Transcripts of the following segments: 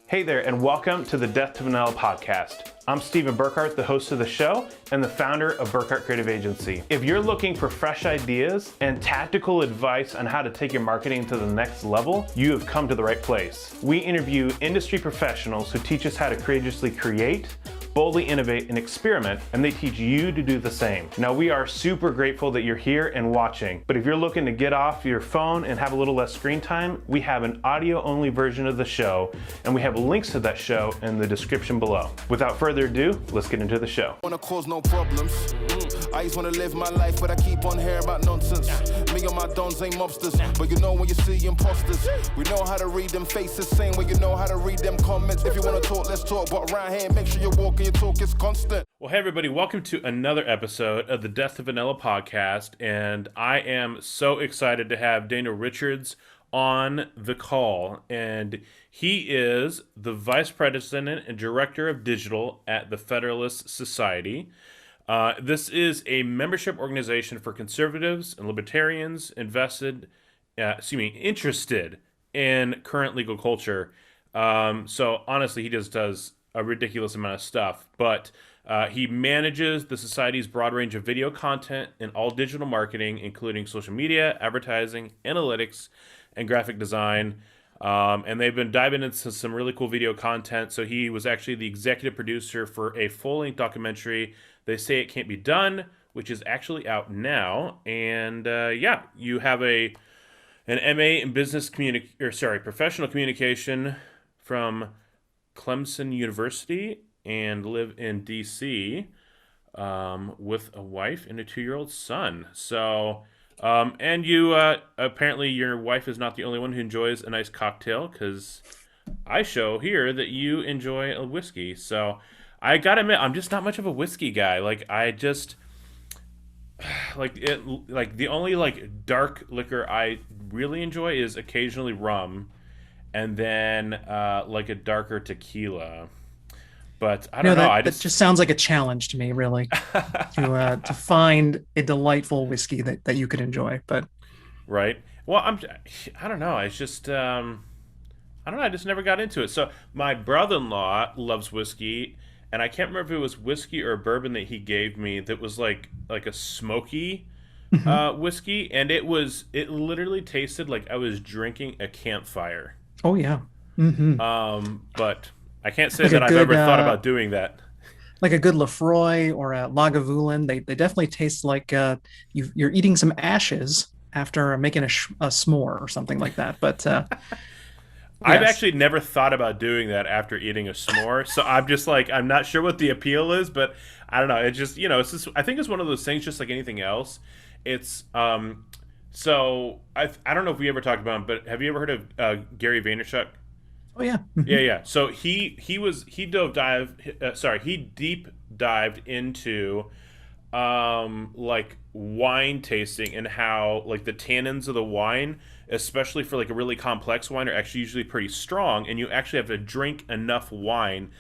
Hey there, and welcome to the Death to Vanilla podcast. I'm Stephen Burkhart, the host of the show and the founder of Burkhart Creative Agency. If you're looking for fresh ideas and tactical advice on how to take your marketing to the next level, you have come to the right place. We interview industry professionals who teach us how to courageously create, boldly innovate, and experiment, and they teach you to do the same. Now, we are super grateful that you're here and watching, but if you're looking to get off your phone and have a little less screen time, we have an audio-only version of the show, and we have links to that show in the description below. Without further ado, let's get into the show. Wanna cause no problems. I just wanna live my life, but I keep on hearing about nonsense. Me and my dons ain't mobsters, but you know when you see imposters. We know how to read them faces, same way you know how to read them comments. If you wanna talk, let's talk, but around here, make sure you're walking your talk is constant. Well, hey everybody, welcome to another episode of the Death to Vanilla podcast, and I am so excited to have Daniel Richards on the call, and he is the Vice President and Director of Digital at the Federalist Society. This is a membership organization for conservatives and libertarians interested in current legal culture. So honestly, he just does a ridiculous amount of stuff, but he manages the society's broad range of video content and all digital marketing, including social media, advertising, analytics, and graphic design. And they've been diving into some really cool video content. So he was actually the executive producer for a full-length documentary, They Say It Can't Be Done, which is actually out now. And you have an MA in professional communication from Clemson University and live in DC with a wife and a 2-year-old son. So, and you apparently your wife is not the only one who enjoys a nice cocktail, because I show here that you enjoy a whiskey. So I gotta admit, I'm just not much of a whiskey guy. The only dark liquor I really enjoy is occasionally rum, and then a darker tequila. But I don't know. That just sounds like a challenge to me, really, to find a delightful whiskey that you could enjoy. But right. Well, I don't know. It's just I don't know. I just never got into it. So my brother-in-law loves whiskey, and I can't remember if it was whiskey or bourbon that he gave me that was like a smoky whiskey, and it literally tasted like I was drinking a campfire. Oh yeah. Mm-hmm. But I can't say that I've ever thought about doing that. Like a good Lefroy or a Lagavulin, they definitely taste like you're eating some ashes after making a s'more or something like that. But I've actually never thought about doing that after eating a s'more. So I'm just I'm not sure what the appeal is, but I don't know. It's just, it's just, I think it's one of those things, just like anything else. It's, so I don't know if we ever talked about him, but have you ever heard of Gary Vaynerchuk? Oh yeah. Yeah. So he deep dived into wine tasting, and how the tannins of the wine, especially for a really complex wine, are actually usually pretty strong, and you actually have to drink enough wine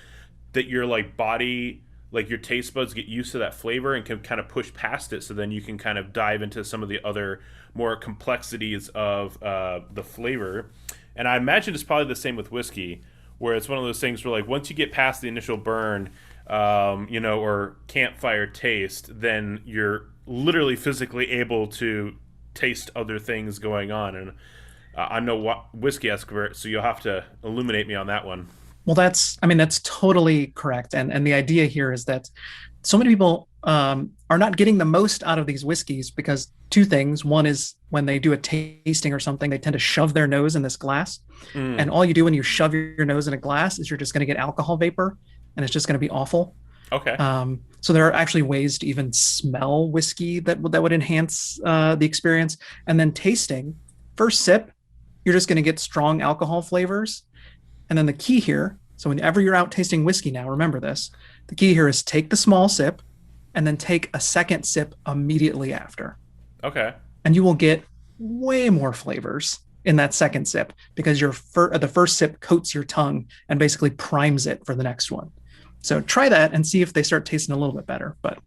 that your body, your taste buds get used to that flavor and can kind of push past it, so then you can kind of dive into some of the other more complexities of the flavor. And I imagine it's probably the same with whiskey, where it's one of those things where once you get past the initial burn, or campfire taste, then you're literally physically able to taste other things going on. And I'm no whiskey expert, so you'll have to illuminate me on that one. Well, that's totally correct. And the idea here is that so many people are not getting the most out of these whiskeys because two things. One is when they do a tasting or something, they tend to shove their nose in this glass. And all you do when you shove your nose in a glass is you're just going to get alcohol vapor, and it's just going to be awful. Okay. So there are actually ways to even smell whiskey that would enhance the experience. And then tasting, first sip, you're just going to get strong alcohol flavors. And then the key here, so whenever you're out tasting whiskey now, remember this, the key here is take the small sip and then take a second sip immediately after. Okay. And you will get way more flavors in that second sip, because the first sip coats your tongue and basically primes it for the next one. So try that and see if they start tasting a little bit better. But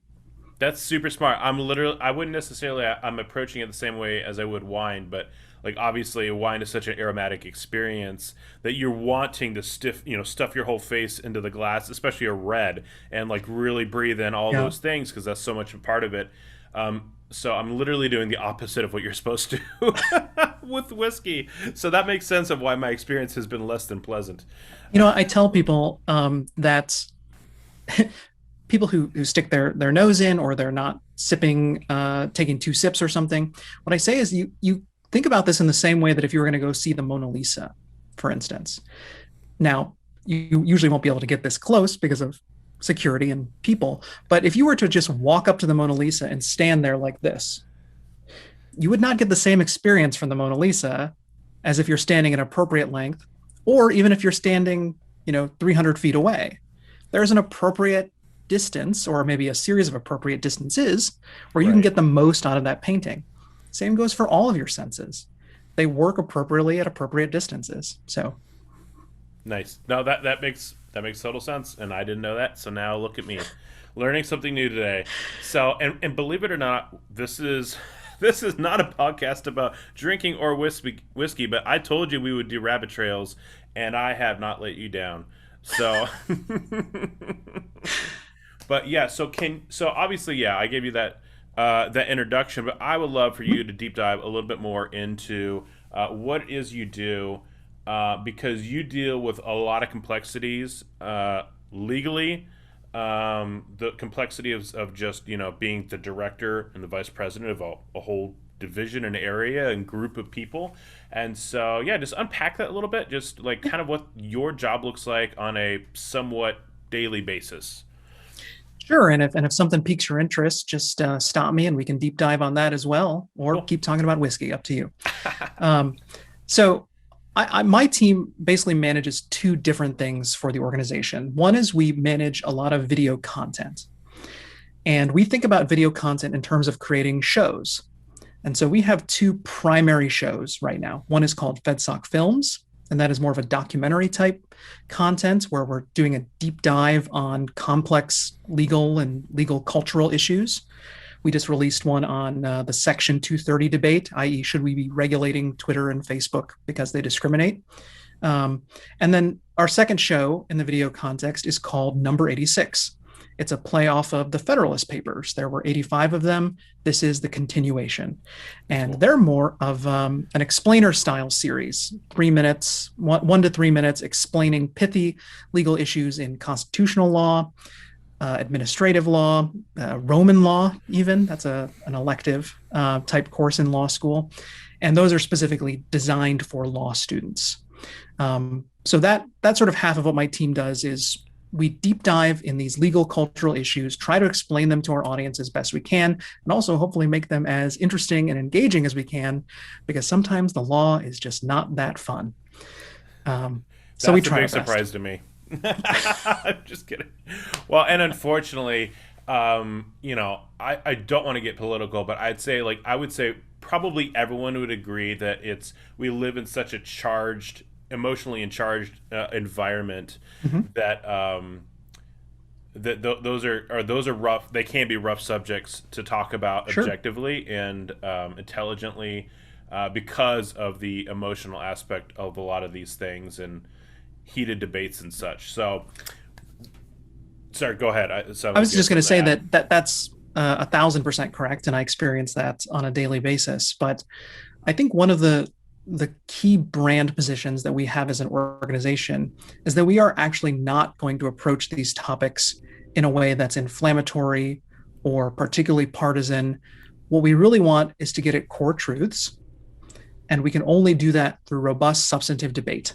that's super smart. I wouldn't necessarily, I'm approaching it the same way as I would wine, but Like obviously, wine is such an aromatic experience that you're wanting to stuff your whole face into the glass, especially a red, and like really breathe in all Yeah. those things because that's so much a part of it. So I'm literally doing the opposite of what you're supposed to with whiskey. So that makes sense of why my experience has been less than pleasant. I tell people that people who stick their nose in, or they're not sipping, taking two sips or something. What I say is you think about this in the same way that if you were going to go see the Mona Lisa, for instance. Now, you usually won't be able to get this close because of security and people. But if you were to just walk up to the Mona Lisa and stand there like this, you would not get the same experience from the Mona Lisa as if you're standing at an appropriate length, or even if you're standing, 300 feet away. There's an appropriate distance, or maybe a series of appropriate distances, where you can get the most out of that painting. Same goes for all of your senses. They work appropriately at appropriate distances. So Nice. No, that makes total sense, and I didn't know that. So now look at me, learning something new today. So and believe it or not, this is not a podcast about drinking or whiskey, but I told you we would do rabbit trails, and I have not let you down. So, but yeah, so obviously, yeah, I gave you that introduction, but I would love for you to deep dive a little bit more into what it is you do, because you deal with a lot of complexities legally. The complexity of just being the director and the vice president of a whole division and area and group of people. And so yeah, just unpack that a little bit, just like kind of what your job looks like on a somewhat daily basis. sure, and if something piques your interest, just stop me and we can deep dive on that as well, or Cool. keep talking about whiskey. Up to you. Um, so my team basically manages two different things for the organization. One is we manage a lot of video content. And we think about video content in terms of creating shows. And so we have two primary shows right now. One is called FedSoc Films, and that is more of a documentary type content where we're doing a deep dive on complex legal and legal cultural issues. We just released one on the Section 230 debate, i.e., should we be regulating Twitter and Facebook because they discriminate? And then our second show in the video context is called Number 86. It's a play off of the Federalist Papers. There were 85 of them. This is the continuation. And they're more of an explainer style series, 3 minutes, 1 to 3 minutes, explaining pithy legal issues in constitutional law, administrative law, Roman law, even. That's an elective type course in law school. And those are specifically designed for law students. So that's sort of half of what my team does is we deep dive in these legal cultural issues, try to explain them to our audience as best we can, and also hopefully make them as interesting and engaging as we can, because sometimes the law is just not that fun. So we try our That's a big best. surprise to me. I'm just kidding. Well, and unfortunately, I don't want to get political, but I would say probably everyone would agree that we live in such a emotionally charged environment that those are rough. They can be rough subjects to talk about Sure. objectively and intelligently, because of the emotional aspect of a lot of these things and heated debates and such. So, sorry, go ahead. I was just going to say that's 1,000% correct, and I experience that on a daily basis. But I think one of the key brand positions that we have as an organization is that we are actually not going to approach these topics in a way that's inflammatory or particularly partisan. What we really want is to get at core truths, and we can only do that through robust substantive debate.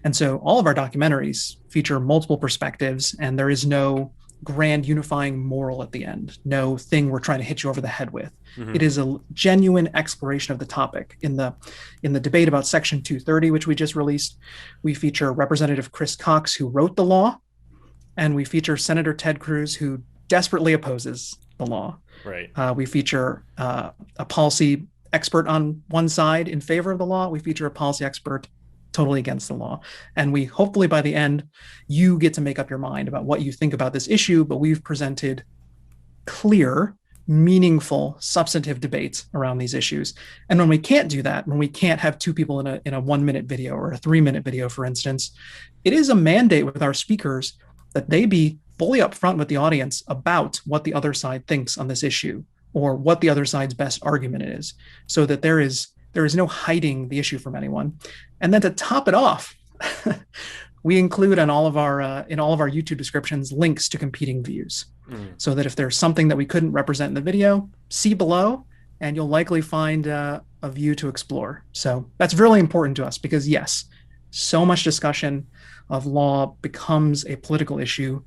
And so all of our documentaries feature multiple perspectives, and there is no grand unifying moral at the end, no thing we're trying to hit you over the head with. It is a genuine exploration of the topic. In the debate about Section 230, which we just released, we feature Representative Chris Cox, who wrote the law, and we feature Senator Ted Cruz, who desperately opposes the law. Right. We feature a policy expert on one side in favor of the law. We feature a policy expert totally against the law. And we hopefully by the end, you get to make up your mind about what you think about this issue, but we've presented clear, meaningful, substantive debates around these issues. And when we can't do that, when we can't have two people in a 1 minute video or a 3 minute video, for instance, it is a mandate with our speakers that they be fully upfront with the audience about what the other side thinks on this issue or what the other side's best argument is, so that there is no hiding the issue from anyone. And then to top it off, we include in all of our YouTube descriptions links to competing views, so that if there's something that we couldn't represent in the video, see below, and you'll likely find a view to explore. So that's really important to us because, yes, so much discussion of law becomes a political issue,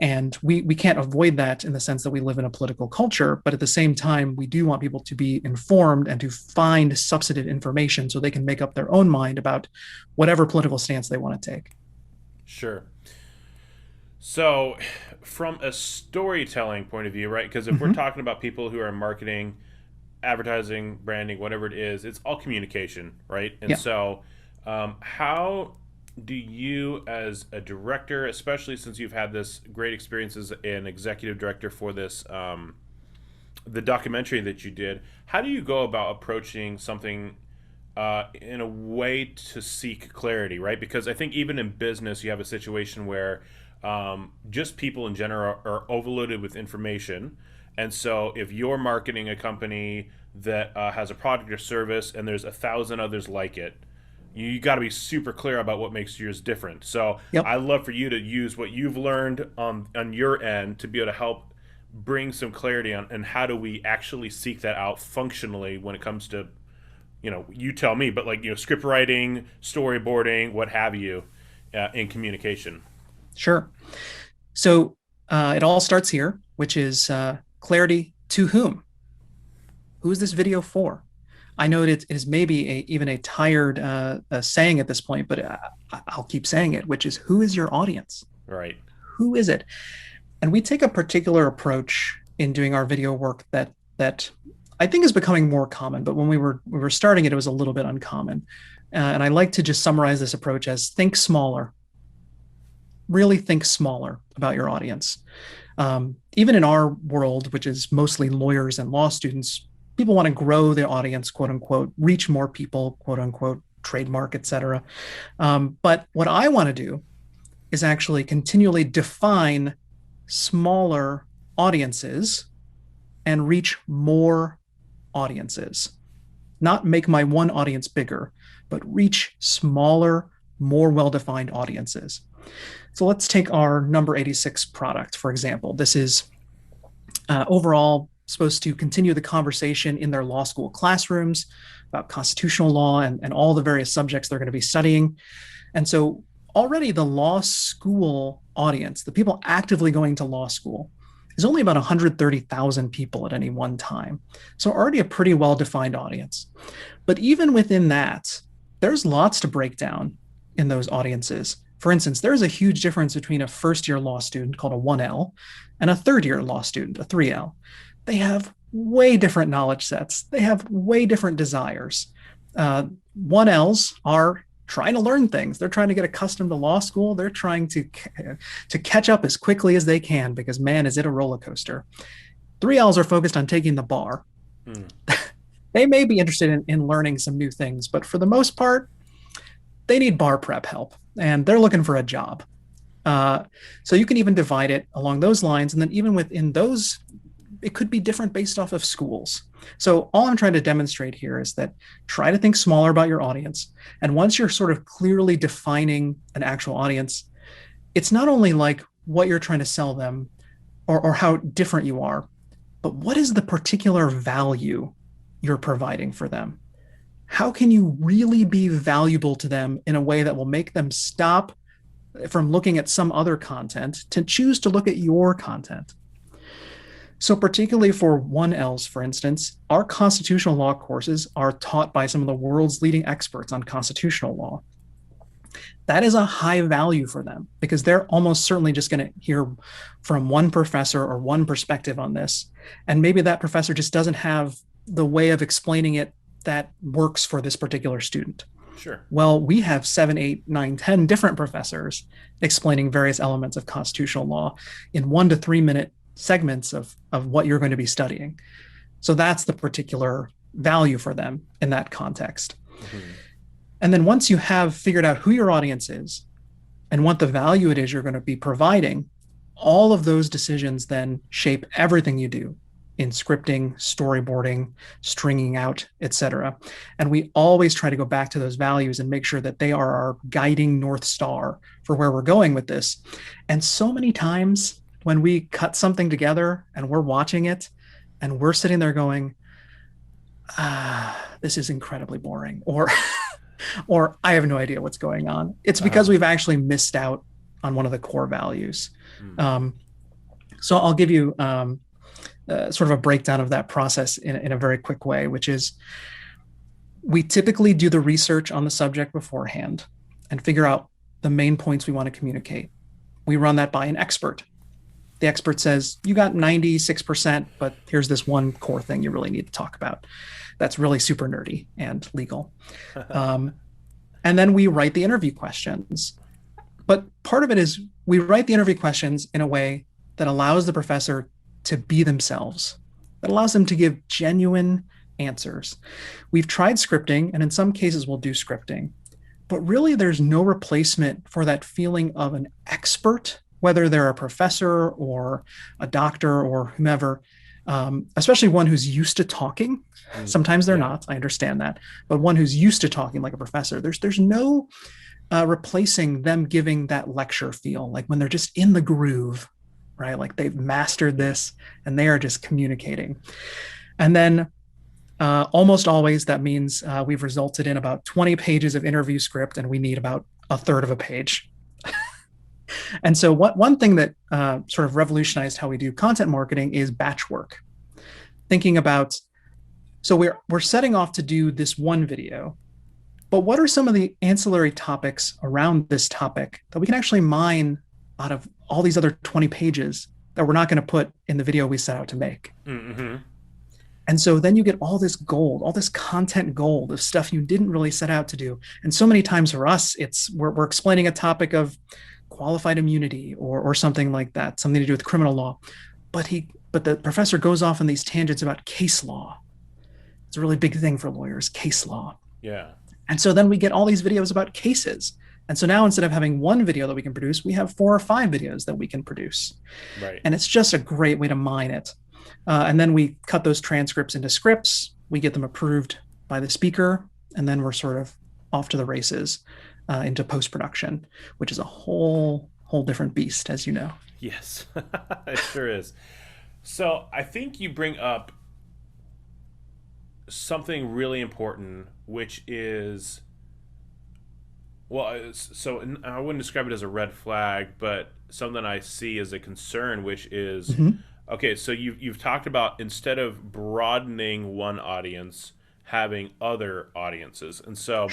and we can't avoid that in the sense that we live in a political culture. But at the same time, we do want people to be informed and to find substantive information so they can make up their own mind about whatever political stance they want to take. Sure. So, from a storytelling point of view, right? Because if we're talking about people who are in marketing, advertising, branding, whatever it is, it's all communication, right? And so, how do you, as a director, especially since you've had this great experience as an executive director for this, the documentary that you did, how do you go about approaching something in a way to seek clarity, right? Because I think even in business, you have a situation where just people in general are overloaded with information. And so if you're marketing a company that has a product or service and there's 1,000 others like it, you got to be super clear about what makes yours different. So I'd love for you to use what you've learned on your end to be able to help bring some clarity on, and how do we actually seek that out functionally when it comes to, you tell me, but script writing, storyboarding, what have you, in communication. Sure. So it all starts here, which is clarity to whom? Who is this video for? I know it is maybe even a tired saying at this point, but I'll keep saying it, which is, who is your audience? Right. Who is it? And we take a particular approach in doing our video work that I think is becoming more common, but when we were starting it was a little bit uncommon. And I like to just summarize this approach as think smaller. Really think smaller about your audience. Even in our world, which is mostly lawyers and law students, people want to grow their audience, quote unquote, reach more people, quote unquote, trademark, etc. But what I want to do is actually continually define smaller audiences and reach more audiences. Not make my one audience bigger, but reach smaller, more well-defined audiences. So let's take our number 86 product, for example. This is overall supposed to continue the conversation in their law school classrooms about constitutional law and all the various subjects they're going to be studying. And so already the law school audience, the people actively going to law school, is only about 130,000 people at any one time. So already a pretty well-defined audience. But even within that, there's lots to break down in those audiences. For instance, there's a huge difference between a first-year law student called a 1L and a third-year law student, a 3L. They have way different knowledge sets. They have way different desires. 1Ls are trying to learn things. They're trying to get accustomed to law school. They're trying to catch up as quickly as they can because, man, is it a roller coaster. 3Ls are focused on taking the bar. They may be interested in learning some new things, but for the most part, they need bar prep help, and they're looking for a job. So you can even divide it along those lines, and then even within those, it could be different based off of schools. So all I'm trying to demonstrate here is that try to think smaller about your audience. And once you're sort of clearly defining an actual audience, it's not only like what you're trying to sell them or how different you are, but what is the particular value you're providing for them? How can you really be valuable to them in a way that will make them stop from looking at some other content to choose to look at your content? So particularly for 1Ls, for instance, our constitutional law courses are taught by some of the world's leading experts on constitutional law. That is a high value for them because they're almost certainly just going to hear from one professor or one perspective on this. And maybe that professor just doesn't have the way of explaining it that works for this particular student. Sure. Well, we have 7, 8, 9, 10 different professors explaining various elements of constitutional law in 1 to 3 minute segments of what you're going to be studying. So that's the particular value for them in that context. Mm-hmm. And then once you have figured out who your audience is and what the value it is you're going to be providing, all of those decisions then shape everything you do in scripting, storyboarding, stringing out, etc. And we always try to go back to those values and make sure that they are our guiding North Star for where we're going with this. And so many times when we cut something together and we're watching it and we're sitting there going, this is incredibly boring, or I have no idea what's going on. It's because we've actually missed out on one of the core values. So I'll give you sort of a breakdown of that process in a very quick way, which is we typically do the research on the subject beforehand and figure out the main points we want to communicate. We run that by an expert. The expert says, you got 96%, but here's this one core thing you really need to talk about. That's really super nerdy and legal. And then we write the interview questions. But part of it is we write the interview questions in a way that allows the professor to be themselves, that allows them to give genuine answers. We've tried scripting, and in some cases we'll do scripting, but really there's no replacement for that feeling of an expert, whether they're a professor or a doctor or whomever, especially one who's used to talking. Sometimes they're not, I understand that, but one who's used to talking like a professor, there's no replacing them giving that lecture feel, like when they're just in the groove, right? Like they've mastered this and they are just communicating. And then almost always that means we've resulted in about 20 pages of interview script, and we need about a third of a page. And so one thing that sort of revolutionized how we do content marketing is batch work. Thinking about, so we're setting off to do this one video, but what are some of the ancillary topics around this topic that we can actually mine out of all these other 20 pages that we're not going to put in the video we set out to make? Mm-hmm. And so then you get all this gold, all this content gold of stuff you didn't really set out to do. And so many times for us, we're explaining a topic of qualified immunity or something like that, something to do with criminal law. But the professor goes off on these tangents about case law. It's a really big thing for lawyers, case law. Yeah. And so then we get all these videos about cases. And so now instead of having one video that we can produce, we have 4 or 5 videos that we can produce. Right. And it's just a great way to mine it. And then we cut those transcripts into scripts. We get them approved by the speaker. And then we're sort of off to the races into post-production, which is a whole different beast, as you know. Yes, it sure is. So I think you bring up something really important, which is, well, so I wouldn't describe it as a red flag, but something I see as a concern, which is, okay, so you've talked about, instead of broadening one audience, having other audiences. And so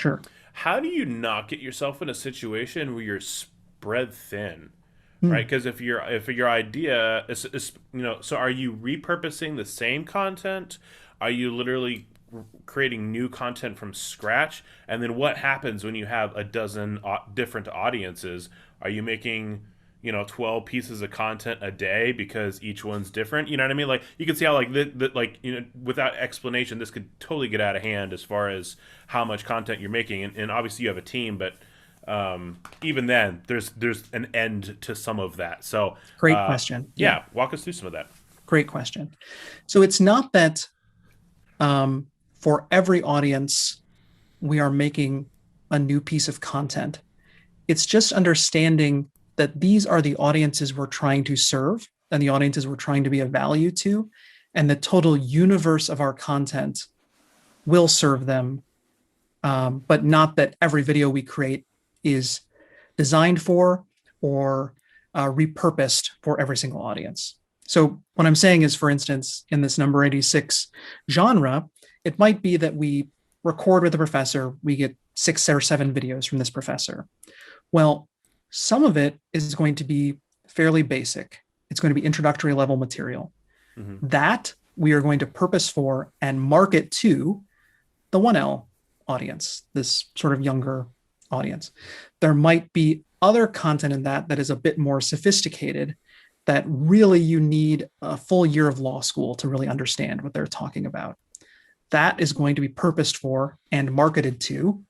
how do you not get yourself in a situation where you're spread thin? Right, because if your idea is, so are you repurposing the same content? Are you literally creating new content from scratch? And then what happens when you have a dozen different audiences? Are you making 12 pieces of content a day because each one's different? You know what I mean? Like, you can see how without explanation, this could totally get out of hand as far as how much content you're making. And obviously you have a team, but even then there's an end to some of that. So great question. Yeah, walk us through some of that. Great question. So it's not that for every audience we are making a new piece of content. It's just understanding that these are the audiences we're trying to serve and the audiences we're trying to be of value to, and the total universe of our content will serve them, but not that every video we create is designed for or repurposed for every single audience. So what I'm saying is, for instance, in this number 86 genre, it might be that we record with a professor, we get 6 or 7 videos from this professor. Well, some of it is going to be fairly basic. It's going to be introductory level material. That we are going to purpose for and market to the 1L audience, this sort of younger audience. There might be other content in that is a bit more sophisticated, that really you need a full year of law school to really understand what they're talking about. That is going to be purposed for and marketed to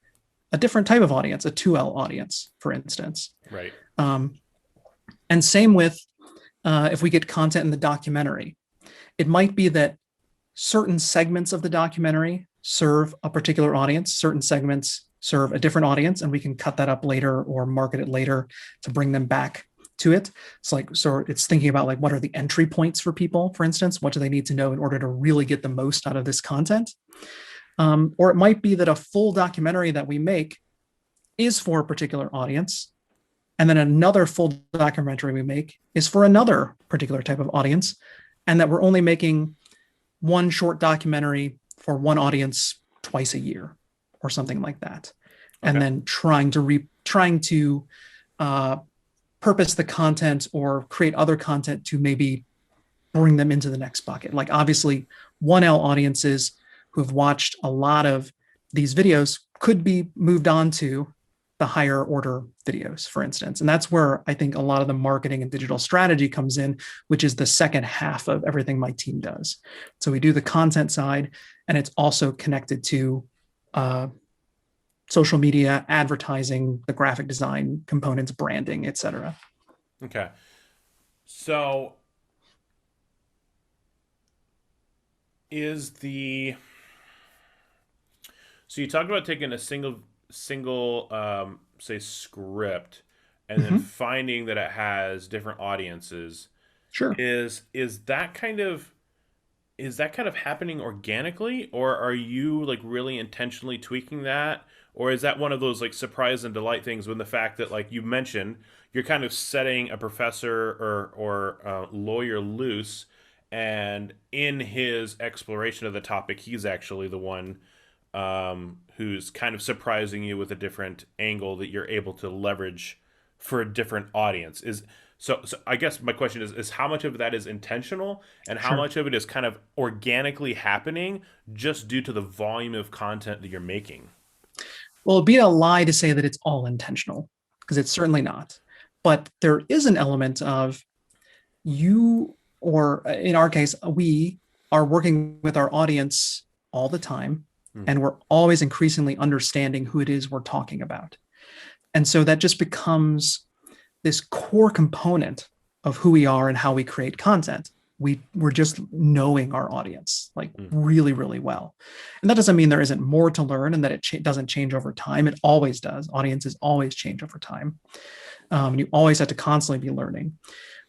a different type of audience, a 2L audience, for instance. Right. And same with if we get content in the documentary, it might be that certain segments of the documentary serve a particular audience, certain segments serve a different audience, and we can cut that up later or market it later to bring them back to it. It's like, so it's thinking about like, what are the entry points for people, for instance? What do they need to know in order to really get the most out of this content? Or it might be that a full documentary that we make is for a particular audience, and then another full documentary we make is for another particular type of audience, and that we're only making one short documentary for one audience twice a year or something like that. Okay. And then trying to purpose the content or create other content to maybe bring them into the next bucket. Like obviously 1L audiences who have watched a lot of these videos could be moved on to the higher order videos, for instance. And that's where I think a lot of the marketing and digital strategy comes in, which is the second half of everything my team does. So we do the content side, and it's also connected to social media, advertising, the graphic design components, branding, et cetera. Okay. So so you talked about taking a single say script and then finding that it has different audiences. Sure. Is that kind of happening organically, or are you like really intentionally tweaking that? Or is that one of those like surprise and delight things when the fact that, like you mentioned, you're kind of setting a professor or lawyer loose, and in his exploration of the topic, he's actually the one who's kind of surprising you with a different angle that you're able to leverage for a different audience. So I guess my question is how much of that is intentional, and how much of it is kind of organically happening just due to the volume of content that you're making? Well, it'd be a lie to say that it's all intentional, because it's certainly not. But there is an element of you, or in our case, we are working with our audience all the time, and we're always increasingly understanding who it is we're talking about. And so that just becomes this core component of who we are and how we create content. We're just knowing our audience like really, really well. And that doesn't mean there isn't more to learn and that it doesn't change over time. It always does. Audiences always change over time. You always have to constantly be learning.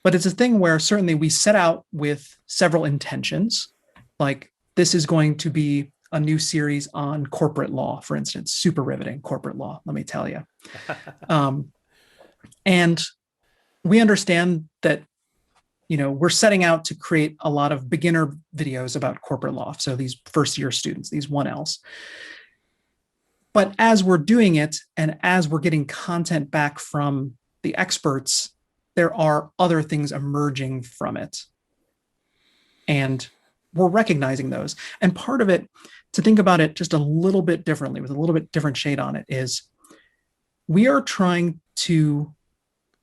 But it's a thing where certainly we set out with several intentions. Like this is going to be a new series on corporate law, for instance, super riveting corporate law, let me tell you. And we understand that, we're setting out to create a lot of beginner videos about corporate law. So these first year students, these 1Ls. But as we're doing it, and as we're getting content back from the experts, there are other things emerging from it. And we're recognizing those. And part of it, to think about it just a little bit differently, with a little bit different shade on it, is we are trying to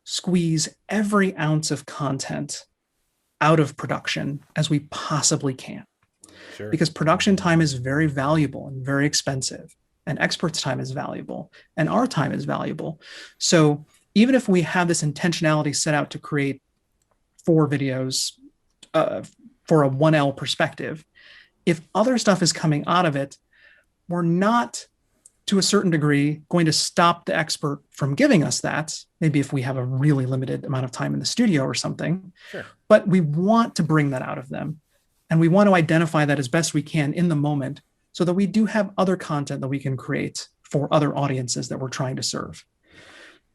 squeeze every ounce of content out of production as we possibly can. Sure. Because production time is very valuable and very expensive, and experts' time is valuable, and our time is valuable. So even if we have this intentionality set out to create 4 videos for a 1L perspective, if other stuff is coming out of it, we're not, to a certain degree, going to stop the expert from giving us that, maybe if we have a really limited amount of time in the studio or something. Sure. But we want to bring that out of them. And we want to identify that as best we can in the moment, so that we do have other content that we can create for other audiences that we're trying to serve.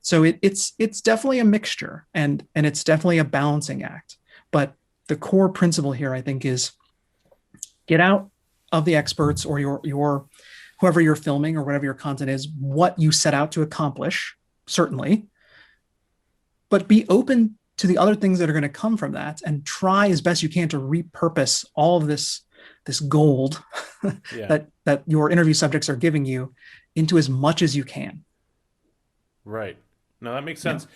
So it's definitely a mixture, and it's definitely a balancing act. But the core principle here, I think, is get out of the experts or your whoever you're filming or whatever your content is, what you set out to accomplish, certainly, but be open to the other things that are going to come from that, and try as best you can to repurpose all of this gold that your interview subjects are giving you into as much as you can. Right. No, that makes sense.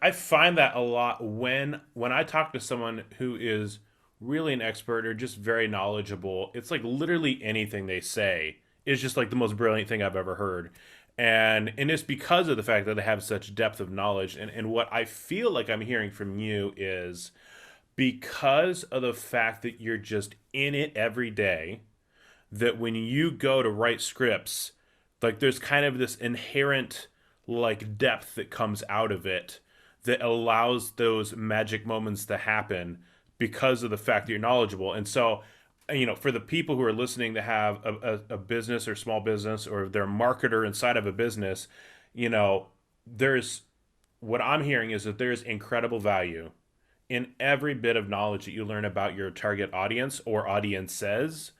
I find that a lot when I talk to someone who is really an expert or just very knowledgeable. It's like literally anything they say is just like the most brilliant thing I've ever heard. And it's because of the fact that they have such depth of knowledge. And what I feel like I'm hearing from you is because of the fact that you're just in it every day, that when you go to write scripts, like there's kind of this inherent like depth that comes out of it that allows those magic moments to happen because of the fact that you're knowledgeable. And so, for the people who are listening to have a business or small business, or they're a marketer inside of a business, there's what I'm hearing is that there's incredible value in every bit of knowledge that you learn about your target audience or audiences,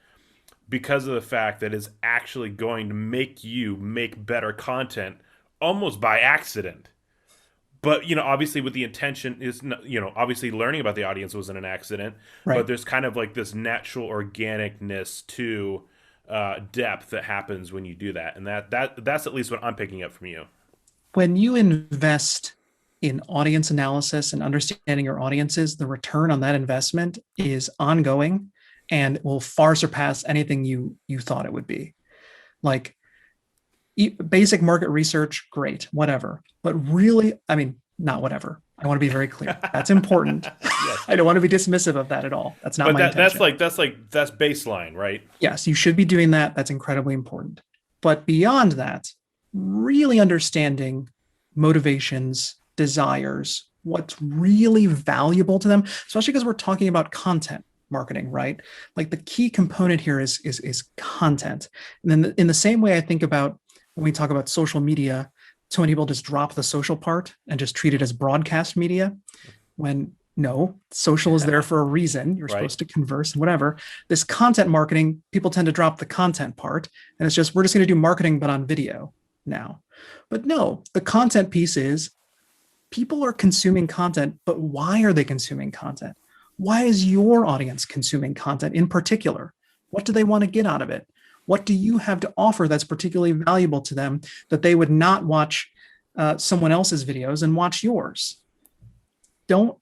because of the fact that it's actually going to make you make better content almost by accident. But, obviously with the intention is, obviously learning about the audience wasn't an accident, Right. but there's kind of like this natural organicness to depth that happens when you do that. And that's at least what I'm picking up from you. When you invest in audience analysis and understanding your audiences, the return on that investment is ongoing and will far surpass anything you thought it would be. Like basic market research, great, whatever. But really, I mean, not whatever. I want to be very clear. That's important. Yes. I don't want to be dismissive of that at all. That's not But my intention. that's baseline, right? Yes, you should be doing that. That's incredibly important. But beyond that, really understanding motivations, desires, what's really valuable to them, especially because we're talking about content marketing, right? Like the key component here is content. And then in the same way I think about when we talk about social media, so many people just drop the social part and just treat it as broadcast media, when no, social is there for a reason. You're Right. supposed to converse and whatever. This content marketing, people tend to drop the content part, and it's just, we're just going to do marketing, but on video now. But no, the content piece is people are consuming content, but why are they consuming content? Why is your audience consuming content in particular? What do they want to get out of it? What do you have to offer that's particularly valuable to them that they would not watch someone else's videos and watch yours? Don't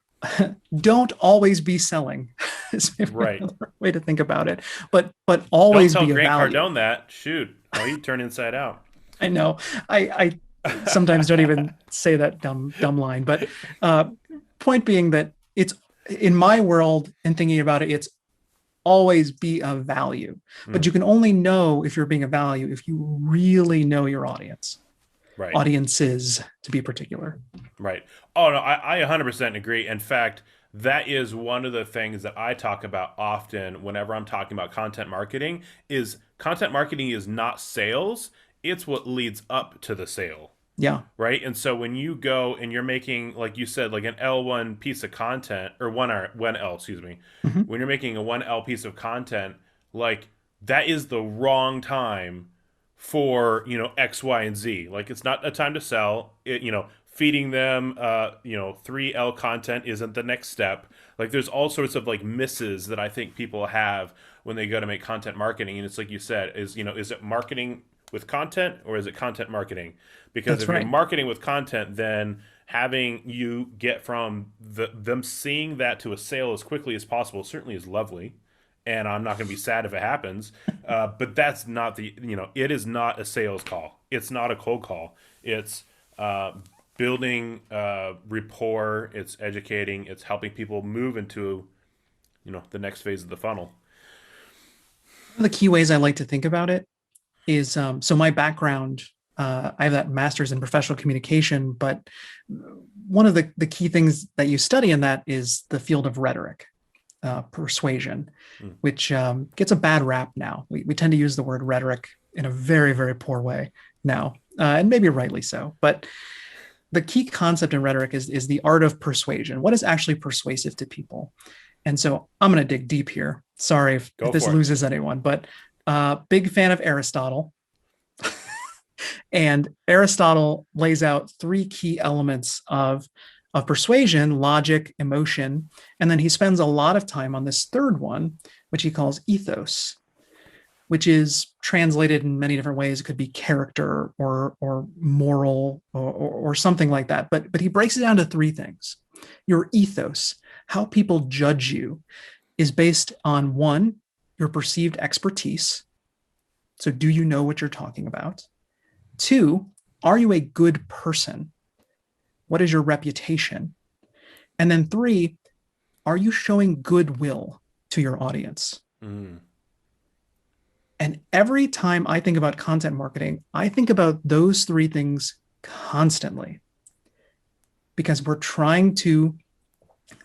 always be selling. Is maybe Right. another way to think about it. But always Don't be tell a Grant value. Cardone that. Shoot. Oh, you turn inside out. I know. I sometimes don't even say that dumb line. But point being that it's in my world and thinking about it, it's always be of value. But you can only know if you're being of value if you really know your audience. Right. Audiences, to be particular. Right. Oh, no, I 100% agree. In fact, that is one of the things that I talk about often whenever I'm talking about content marketing is content marketing is not sales. It's what leads up to the sale. Yeah. Right. And so when you go and you're making, like you said, like an L1 piece of content or 1L, excuse me, when you're making a 1L piece of content, like that is the wrong time for, X, Y, and Z. Like it's not a time to sell it, feeding them, 3L content isn't the next step. Like there's all sorts of like misses that I think people have when they go to make content marketing. And it's like you said, is it marketing with content or is it content marketing? Because That's if right. you're marketing with content, then having you get from them seeing that to a sale as quickly as possible certainly is lovely. And I'm not going to be sad if it happens. But that's not it is not a sales call. It's not a cold call. It's building rapport. It's educating. It's helping people move into, the next phase of the funnel. One of the key ways I like to think about it is so my background, I have that master's in professional communication, but one of the key things that you study in that is the field of rhetoric, persuasion, which gets a bad rap now. We tend to use the word rhetoric in a very, very poor way now, and maybe rightly so. But the key concept in rhetoric is the art of persuasion. What is actually persuasive to people? And so I'm going to dig deep here. Sorry if this loses anyone, but big fan of Aristotle. And Aristotle lays out three key elements of persuasion: logic, emotion, and then he spends a lot of time on this third one, which he calls ethos. which is translated in many different ways. It could be character or moral or something like that. But he breaks it down to three things. Your ethos, how people judge you, is based on one, your perceived expertise. So do you know what you're talking about? Two, are you a good person? What is your reputation? And then three, are you showing goodwill to your audience? Mm. And every time I think about content marketing, I think about those three things constantly because we're trying to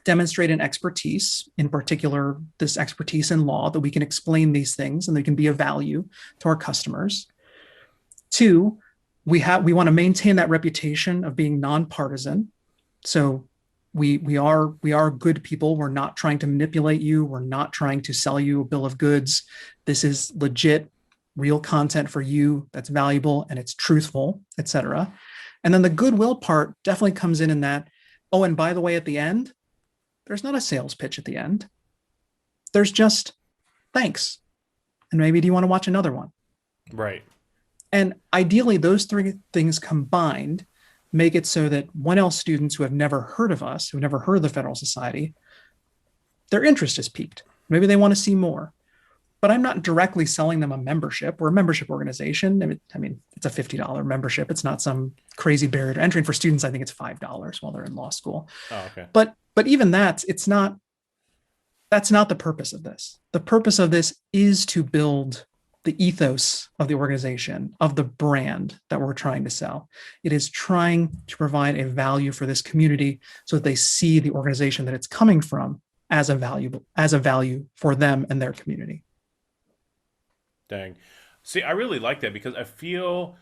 demonstrate an expertise, in particular, this expertise in law, that we can explain these things and they can be of value to our customers. Two, we want to maintain that reputation of being nonpartisan. So we are good people. We're not trying to manipulate you. We're not trying to sell you a bill of goods. This is legit, real content for you that's valuable and it's truthful, etc. And then the goodwill part definitely comes in that. Oh, and by the way, at the end, there's not a sales pitch at the end. There's just thanks. And maybe do you want to watch another one? Right. And ideally, those three things combined make it so that 1L students who have never heard of us, who've never heard of the Federal Society, their interest is piqued. Maybe they want to see more. But I'm not directly selling them a membership. We're a membership organization. I mean, it's a $50 membership. It's not some crazy barrier to entry. And for students, I think it's $5 while they're in law school. Oh, okay. But even that's not the purpose of this. The purpose of this is to build the ethos of the organization, of the brand that we're trying to sell. It is trying to provide a value for this community so that they see the organization that it's coming from as a value for them and their community. Dang. See, I really like that because I feel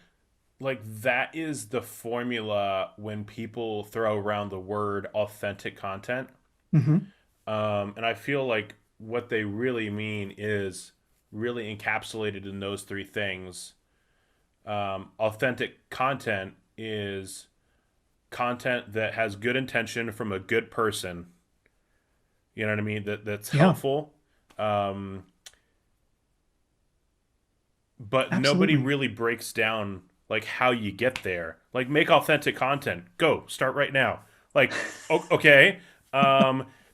like that is the formula when people throw around the word authentic content. Mm-hmm. And I feel like what they really mean is really encapsulated in those three things. Authentic content is content that has good intention from a good person. You know what I mean? That's helpful. But Absolutely. nobody really breaks down like how you get there. Like make authentic content. Go start right now. Like okay,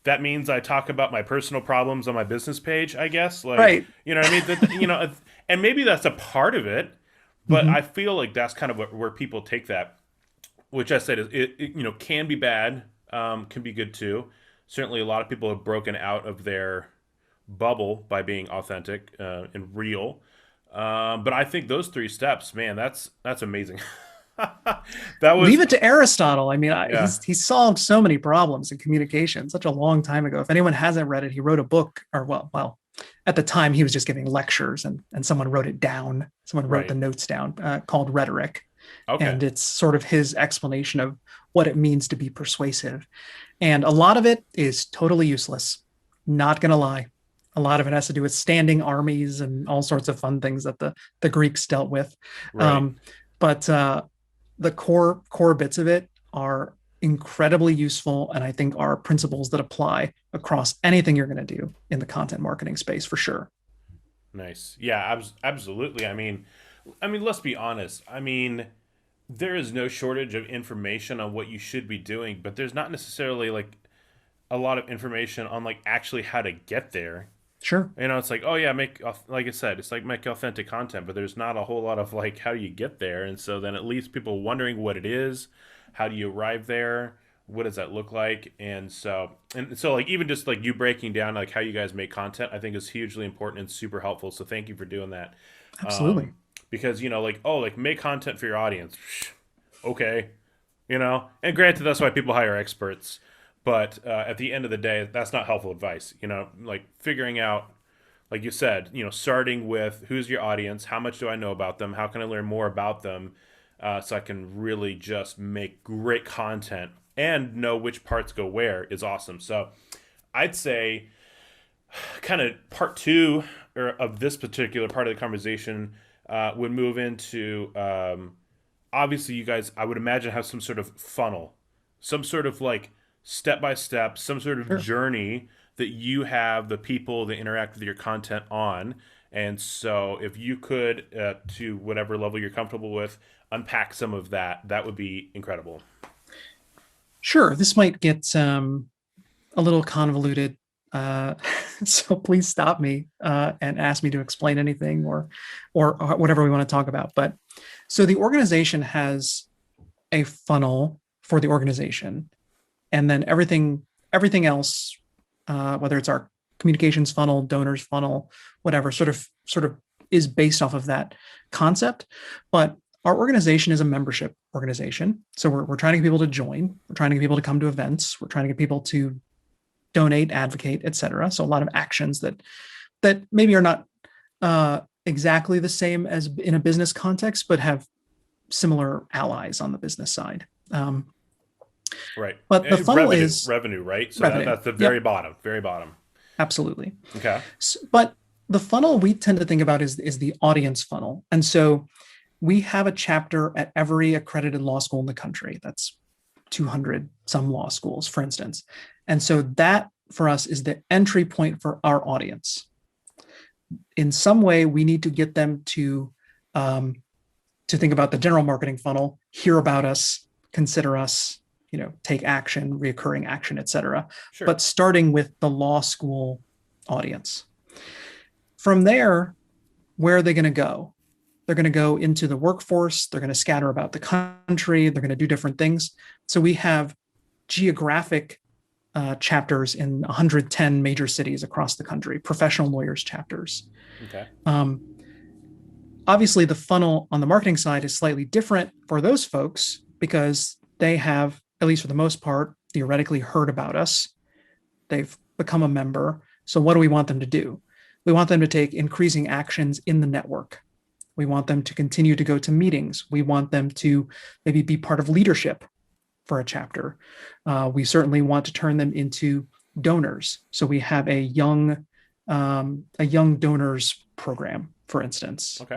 that means I talk about my personal problems on my business page. I guess like Right. you know what I mean. And maybe that's a part of it. But Mm-hmm. I feel like that's kind of where people take that, which I said is it can be bad, can be good too. Certainly, a lot of people have broken out of their bubble by being authentic and real. But I think those three steps, man, that's amazing. That was Leave it to Aristotle. I mean, yeah, he solved so many problems in communication such a long time ago. If anyone hasn't read it, he wrote a book, or at the time he was just giving lectures, and someone wrote it down. Someone wrote right. the notes down, called Rhetoric, Okay, and it's sort of his explanation of what it means to be persuasive. And a lot of it is totally useless. Not gonna lie. A lot of it has to do with standing armies and all sorts of fun things that the Greeks dealt with. right. But the core bits of it are incredibly useful, and I think are principles that apply across anything you're going to do in the content marketing space for sure. Nice. Yeah, absolutely. I mean, let's be honest. I mean, there is no shortage of information on what you should be doing, but there's not necessarily like a lot of information on like actually how to get there. Sure. It's like, oh yeah, like I said, it's like make authentic content, but there's not a whole lot of like how do you get there, and so then it leaves people wondering what it is, how do you arrive there, what does that look like, and so like even just like you breaking down like how you guys make content, I think is hugely important and super helpful. So thank you for doing that, Absolutely. because like like make content for your audience, okay, and granted that's why people hire experts. But at the end of the day, that's not helpful advice. Like figuring out, like you said, starting with who's your audience, how much do I know about them, how can I learn more about them, so I can really just make great content and know which parts go where is awesome. So I'd say kind of part two of this particular part of the conversation would move into obviously you guys, I would imagine, have some sort of funnel, some sort of like step by step, some sort of Sure. journey that you have the people that interact with your content on. And so if you could, to whatever level you're comfortable with, unpack some of that, that would be incredible. Sure, this might get a little convoluted, so please stop me and ask me to explain anything or whatever we want to talk about. But so the organization has a funnel for the organization, and then everything else, whether it's our communications funnel, donors funnel, whatever, sort of is based off of that concept. But our organization is a membership organization, so we're trying to get people to join. We're trying to get people to come to events. We're trying to get people to donate, advocate, etc. So a lot of actions that maybe are not exactly the same as in a business context, but have similar allies on the business side. Right. But the funnel is revenue, right? So revenue. that's the very bottom, very bottom. Absolutely. Okay. But the funnel we tend to think about is the audience funnel. And so we have a chapter at every accredited law school in the country. That's 200 some law schools, for instance. And so that for us is the entry point for our audience. In some way, we need to get them to think about the general marketing funnel, hear about us, consider us, take action, reoccurring action, et cetera. Sure. But starting with the law school audience. From there, where are they going to go? They're going to go into the workforce. They're going to scatter about the country. They're going to do different things. So we have geographic chapters in 110 major cities across the country, professional lawyers chapters. Okay. Obviously, the funnel on the marketing side is slightly different for those folks because they have, at least for the most part, theoretically heard about us. They've become a member. So what do we want them to do? We want them to take increasing actions in the network. We want them to continue to go to meetings. We want them to maybe be part of leadership for a chapter. We certainly want to turn them into donors. So we have a young donors program, for instance, okay.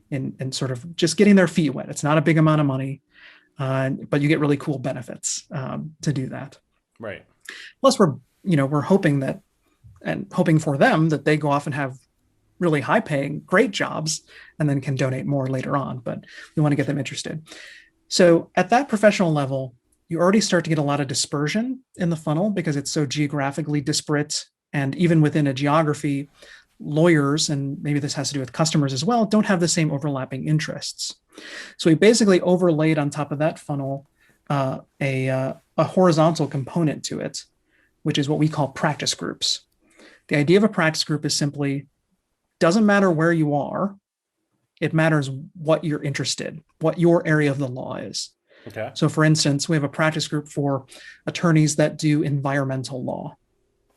and sort of just getting their feet wet. It's not a big amount of money, but you get really cool benefits to do that. Right. Plus, we're hoping for them that they go off and have really high-paying, great jobs, and then can donate more later on. But we want to get them interested. So at that professional level, you already start to get a lot of dispersion in the funnel because it's so geographically disparate. And even within a geography, lawyers, and maybe this has to do with customers as well, don't have the same overlapping interests. So we basically overlaid on top of that funnel a horizontal component to it, which is what we call practice groups. The idea of a practice group is simply, doesn't matter where you are, it matters what you're interested, what your area of the law is. Okay. So for instance, we have a practice group for attorneys that do environmental law.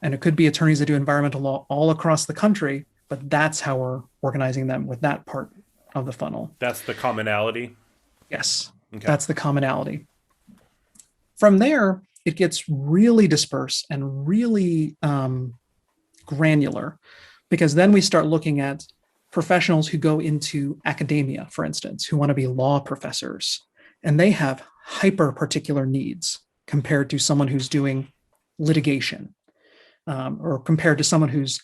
And it could be attorneys that do environmental law all across the country, but that's how we're organizing them with that part of the funnel. That's the commonality? Yes, Okay. That's the commonality. From there, it gets really dispersed and really granular, because then we start looking at professionals who go into academia, for instance, who want to be law professors, and they have hyper particular needs compared to someone who's doing litigation, or compared to someone who's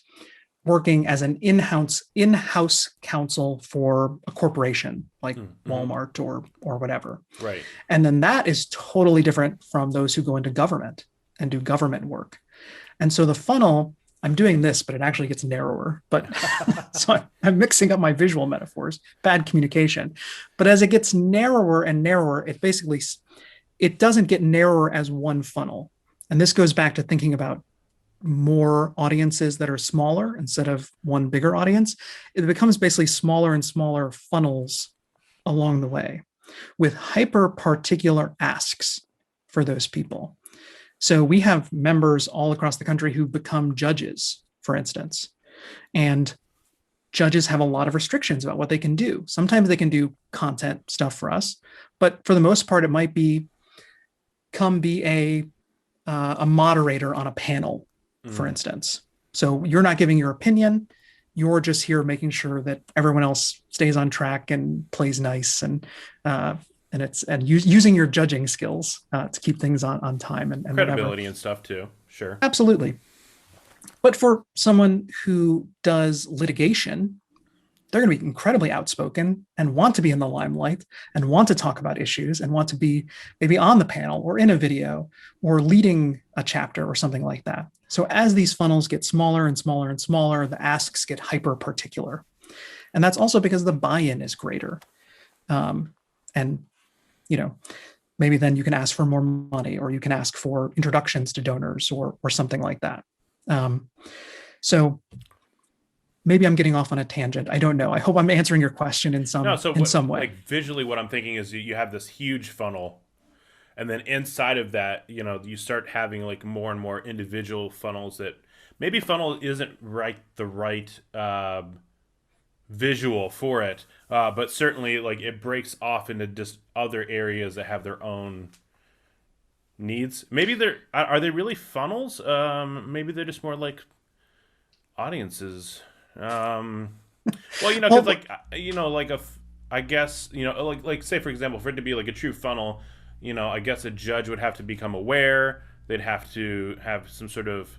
working as an in-house counsel for a corporation like Walmart or whatever. Right. And then that is totally different from those who go into government and do government work. And so the funnel, I'm doing this, but it actually gets narrower. But so I'm mixing up my visual metaphors, bad communication. But as it gets narrower and narrower, it doesn't get narrower as one funnel. And this goes back to thinking about more audiences that are smaller instead of one bigger audience. It becomes basically smaller and smaller funnels along the way with hyper particular asks for those people. So we have members all across the country who become judges, for instance, and judges have a lot of restrictions about what they can do. Sometimes they can do content stuff for us, but for the most part, it might be come be a moderator on a panel, for instance. So you're not giving your opinion. You're just here making sure that everyone else stays on track and plays nice, and using your judging skills to keep things on time and credibility whatever. and stuff too. Sure. Absolutely. But for someone who does litigation, they're going to be incredibly outspoken and want to be in the limelight and want to talk about issues and want to be maybe on the panel or in a video or leading a chapter or something like that. So as these funnels get smaller and smaller and smaller, the asks get hyper particular. And that's also because the buy-in is greater. And, you know, maybe then you can ask for more money, or you can ask for introductions to donors or something like that. So maybe I'm getting off on a tangent. I don't know. I hope I'm answering your question in some some way. Like visually, what I'm thinking is you have this huge funnel, and then inside of that, you start having like more and more individual funnels that maybe funnel isn't the right visual for it, but certainly like it breaks off into just other areas that have their own needs. Maybe are they really funnels? Maybe they're just more like audiences. Well, because I guess like say for example, for it to be like a true funnel, I guess a judge would have to become aware. They'd have to have some sort of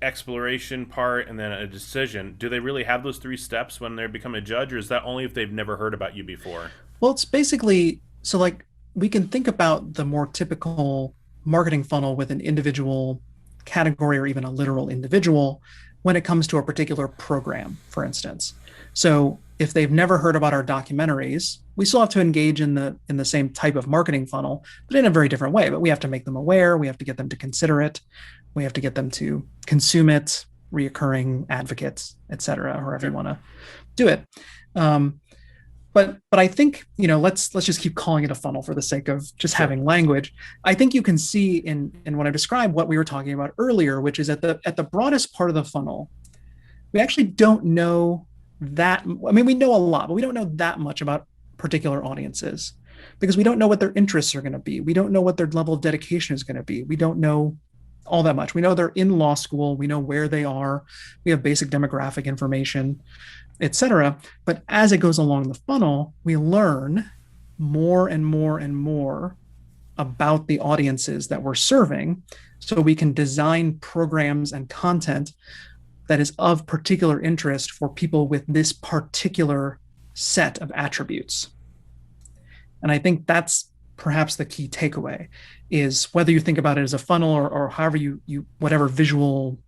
exploration part and then a decision. Do they really have those three steps when they become a judge, or is that only if they've never heard about you before? Well, it's basically so like we can think about the more typical marketing funnel with an individual category or even a literal individual when it comes to a particular program, for instance. So if they've never heard about our documentaries, we still have to engage in the same type of marketing funnel, but in a very different way. But we have to make them aware. We have to get them to consider it. We have to get them to consume it, reoccurring advocates, et cetera, however you want to do it. But I think, let's just keep calling it a funnel for the sake of just having language. I think you can see in what I described what we were talking about earlier, which is at the broadest part of the funnel, we actually don't know that. I mean, we know a lot, but we don't know that much about particular audiences because we don't know what their interests are going to be. We don't know what their level of dedication is going to be. We don't know all that much. We know they're in law school. We know where they are. We have basic demographic information, et cetera. But as it goes along the funnel, we learn more and more and more about the audiences that we're serving so we can design programs and content that is of particular interest for people with this particular set of attributes. And I think that's perhaps the key takeaway is whether you think about it as a funnel or however you whatever visual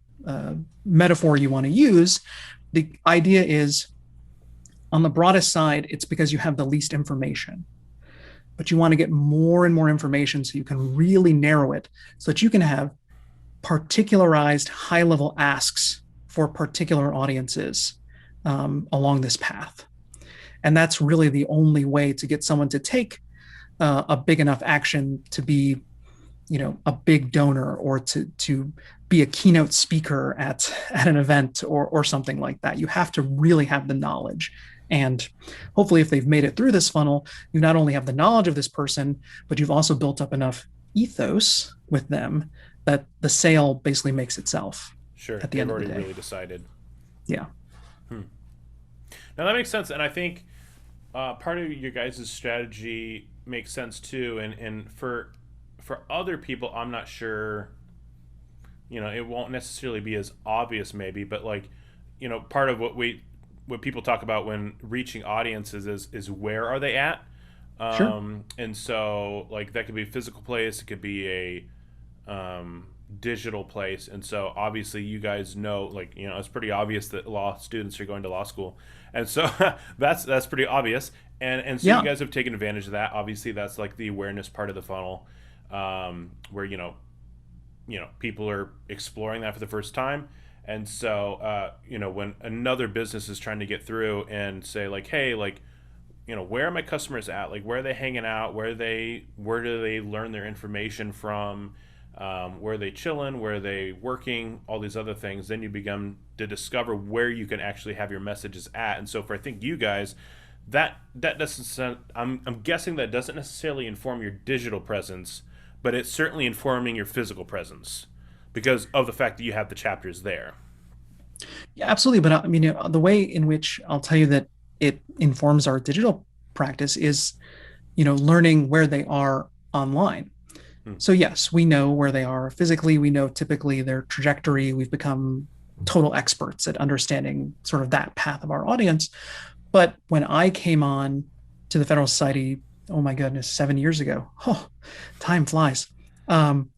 metaphor you want to use, the idea is on the broadest side, it's because you have the least information, but you want to get more and more information so you can really narrow it so that you can have particularized high-level asks for particular audiences along this path. And that's really the only way to get someone to take a big enough action to be, a big donor or to be a keynote speaker at an event or something like that. You have to really have the knowledge. And hopefully if they've made it through this funnel, you not only have the knowledge of this person, but you've also built up enough ethos with them that the sale basically makes itself. Sure. At the end of the day. Really decided. Yeah. Now that makes sense. And I think part of your guys' strategy makes sense too. And for other people, I'm not sure, it won't necessarily be as obvious maybe, but like, part of what people talk about when reaching audiences is where are they at? Sure. And so like that could be a physical place. It could be a digital place. And so obviously you guys know, like, it's pretty obvious that law students are going to law school. And so that's pretty obvious. And so you guys have taken advantage of that. Obviously that's like the awareness part of the funnel, where, people are exploring that for the first time. And so, when another business is trying to get through and say like, hey, like, where are my customers at? Like, where are they hanging out? Where do they learn their information from? Where are they chilling? Where are they working? All these other things. Then you begin to discover where you can actually have your messages at. And so for, I think you guys, that doesn't, I'm guessing that doesn't necessarily inform your digital presence, but it's certainly informing your physical presence because of the fact that you have the chapters there. Yeah, absolutely. But I mean, the way in which I'll tell you that it informs our digital practice is, learning where they are online. So yes, we know where they are physically. We know typically their trajectory. We've become total experts at understanding sort of that path of our audience. But when I came on to the Federal Society, oh my goodness, 7 years ago, oh, time flies. Um,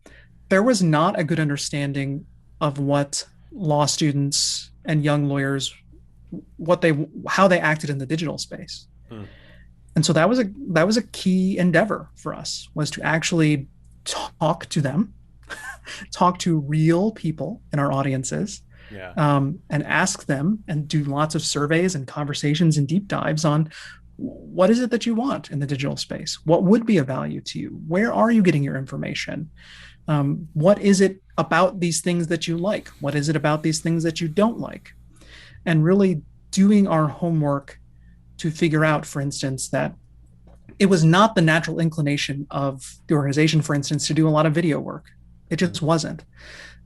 there was not a good understanding of what law students and young lawyers, what they, how they acted in the digital space. Hmm. And so that was a key endeavor for us, was to actually talk to them, talk to real people in our audiences, Yeah. and ask them and do lots of surveys and conversations and deep dives on what is it that you want in the digital space? What would be of value to you? Where are you getting your information? What is it about these things that you like? What is it about these things that you don't like? And really doing our homework to figure out, for instance, that it was not the natural inclination of the organization, for instance, to do a lot of video work. It just wasn't.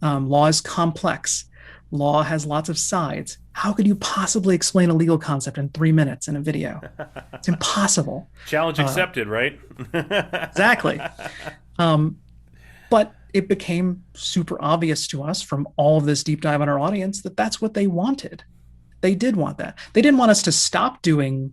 Law is complex. Law has lots of sides. How could you possibly explain a legal concept in 3 minutes in a video? It's impossible. Challenge accepted, right? Exactly. But it became super obvious to us from all of this deep dive on our audience that that's what they wanted. They did want that. They didn't want us to stop doing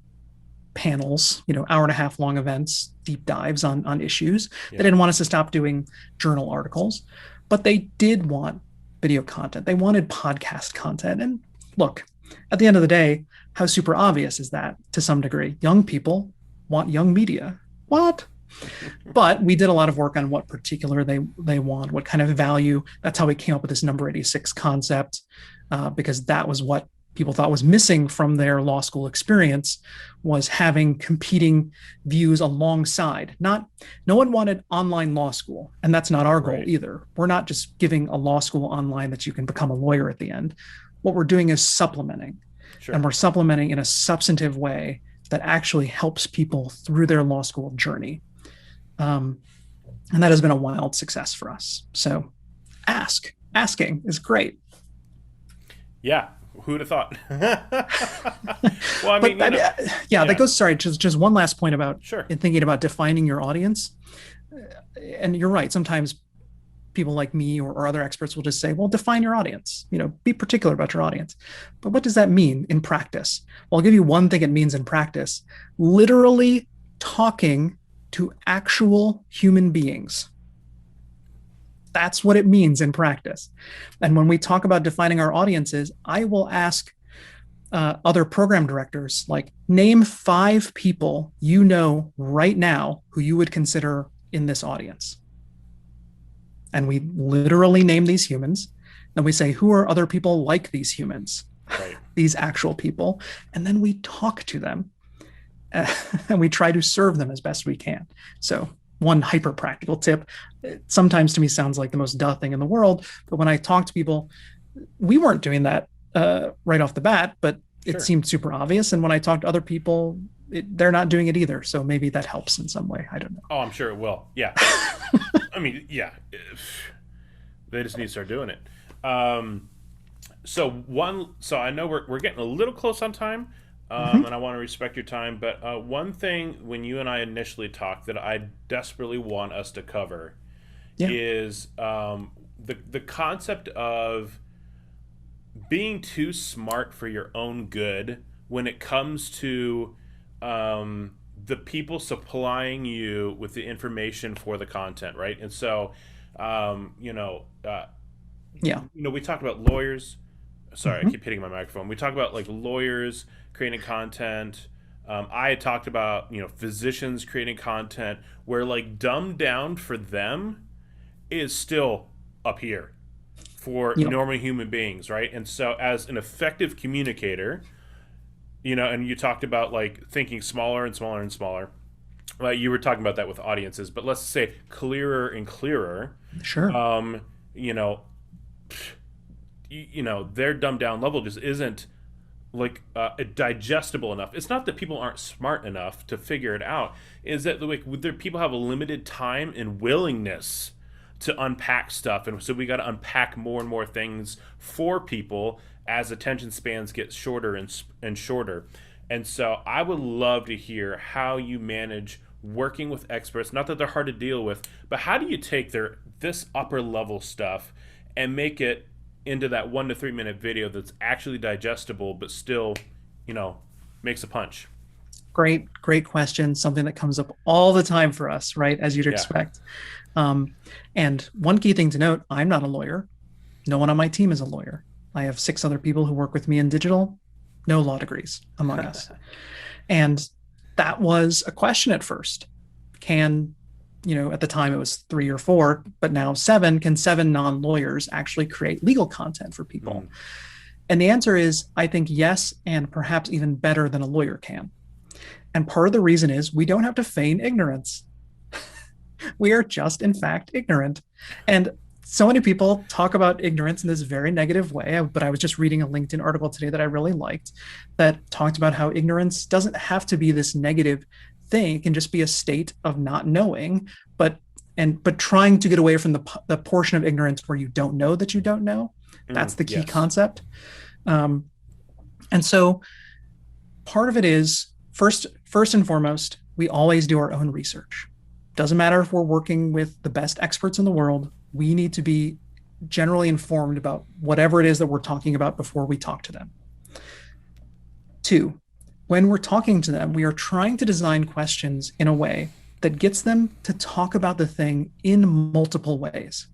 panels, hour and a half long events, deep dives on issues. Yeah. They didn't want us to stop doing journal articles, but they did want video content. They wanted podcast content. And look, at the end of the day, how super obvious is that to some degree? Young people want young media. What? But we did a lot of work on what particular they want, what kind of value. That's how we came up with this number 86 concept, because that was what people thought was missing from their law school experience, was having competing views alongside. No one wanted online law school, and that's not our goal either. We're not just giving a law school online that you can become a lawyer at the end. What we're doing is supplementing. Sure. And we're supplementing in a substantive way that actually helps people through their law school journey. And that has been a wild success for us. So asking is great. Yeah. Who'd have thought? Well, I mean, that goes, sorry, just one last point about in thinking about defining your audience. And you're right. Sometimes people like me or other experts will just say, well, define your audience, be particular about your audience. But what does that mean in practice? Well, I'll give you one thing it means in practice: literally talking to actual human beings. That's what it means in practice. And when we talk about defining our audiences, I will ask other program directors, like, name 5 people you know right now who you would consider in this audience. And we literally name these humans. Then we say, who are other people like these humans, these actual people? And then we talk to them and we try to serve them as best we can. So one hyper practical tip, sometimes to me sounds like the most duh thing in the world, but when I talk to people, we weren't doing that right off the bat, but it seemed super obvious. And when I talk to other people, they're not doing it either. So maybe that helps in some way. I don't know. Oh, I'm sure it will. Yeah. I mean, yeah. They just need to start doing it. So I know we're getting a little close on time. And I want to respect your time, but one thing when you and I initially talked that I desperately want us to cover is the concept of being too smart for your own good when it comes to the people supplying you with the information for the content, right? And so, we talked about lawyers. Sorry, I keep hitting my microphone. We talk about like lawyers creating content. I had talked about physicians creating content where like dumbed down for them is still up here for normal human beings, right? And so as an effective communicator, and you talked about like thinking smaller and smaller and smaller. You were talking about that with audiences, but let's say clearer and clearer. Sure. Their dumbed down level just isn't like digestible enough. It's not that people aren't smart enough to figure it out. Is that like people have a limited time and willingness to unpack stuff, and so we got to unpack more and more things for people as attention spans get shorter and shorter. And so I would love to hear how you manage working with experts. Not that they're hard to deal with, but how do you take this upper level stuff and make it into that 1 to 3 minute video that's actually digestible, but still, makes a punch? Great question. Something that comes up all the time for us, right? As you'd expect. And one key thing to note, I'm not a lawyer. No one on my team is a lawyer. I have 6 other people who work with me in digital, no law degrees among us. And that was a question at first. At the time it was 3 or 4, but now 7, can 7 non-lawyers actually create legal content for people? And the answer is, I think yes, and perhaps even better than a lawyer can. And part of the reason is we don't have to feign ignorance. We are just, in fact, ignorant. And so many people talk about ignorance in this very negative way, but I was just reading a LinkedIn article today that I really liked that talked about how ignorance doesn't have to be this negative thing. It can just be a state of not knowing, but trying to get away from the portion of ignorance where you don't know that you don't know. That's the key concept. And so part of it is, first and foremost, we always do our own research. Doesn't matter if we're working with the best experts in the world, we need to be generally informed about whatever it is that we're talking about before we talk to them. 2, when we're talking to them, we are trying to design questions in a way that gets them to talk about the thing in multiple ways.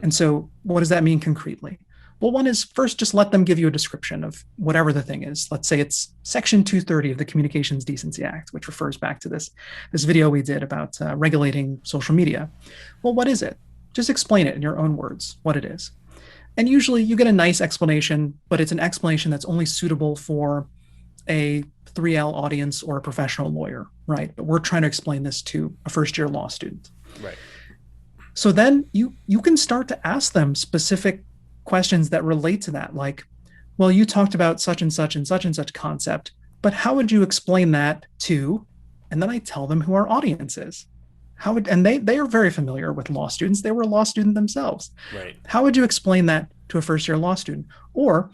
And so what does that mean concretely? Well, one is, first, just let them give you a description of whatever the thing is. Let's say it's Section 230 of the Communications Decency Act, which refers back to this video we did about regulating social media. Well, what is it? Just explain it in your own words, what it is. And usually you get a nice explanation, but it's an explanation that's only suitable for a 3L audience or a professional lawyer, right? But we're trying to explain this to a first-year law student. Right. So then you can start to ask them specific questions that relate to that, like, well, you talked about such and such and such and such concept, but how would you explain that to? And then I tell them who our audience is. And they are very familiar with law students. They were a law student themselves. Right. How would you explain that to a first-year law student? Or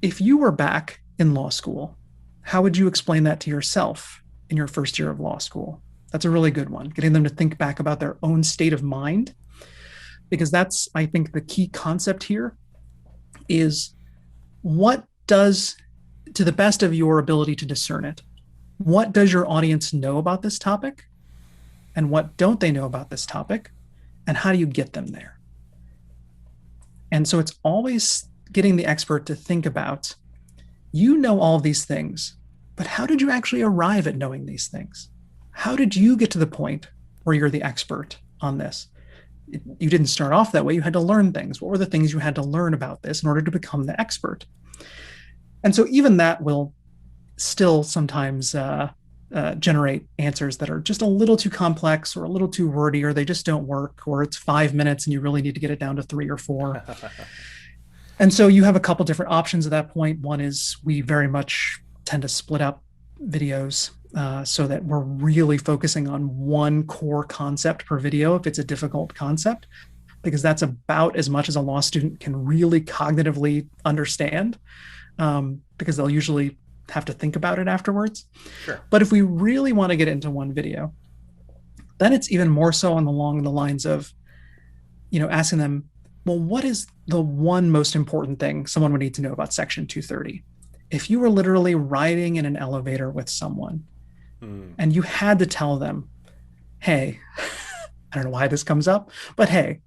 if you were back in law school, how would you explain that to yourself in your first year of law school? That's a really good one, getting them to think back about their own state of mind, because that's, I think, the key concept here is, what does, to the best of your ability to discern it, what does your audience know about this topic? And what don't they know about this topic? And how do you get them there? And so it's always getting the expert to think about, you know all these things, but how did you actually arrive at knowing these things? How did you get to the point where you're the expert on this? You didn't start off that way. You had to learn things. What were the things you had to learn about this in order to become the expert? And so even that will still sometimes generate answers that are just a little too complex or a little too wordy, or they just don't work, or it's 5 minutes and you really need to get it down to 3 or 4. And so you have a couple different options at that point. One is, we very much tend to split up videos so that we're really focusing on one core concept per video if it's a difficult concept, because that's about as much as a law student can really cognitively understand, because they'll usually have to think about it afterwards. Sure. But if we really want to get into one video, then it's even more so along the lines of, asking them, well, what is the one most important thing someone would need to know about Section 230? If you were literally riding in an elevator with someone and you had to tell them, hey, I don't know why this comes up, but hey,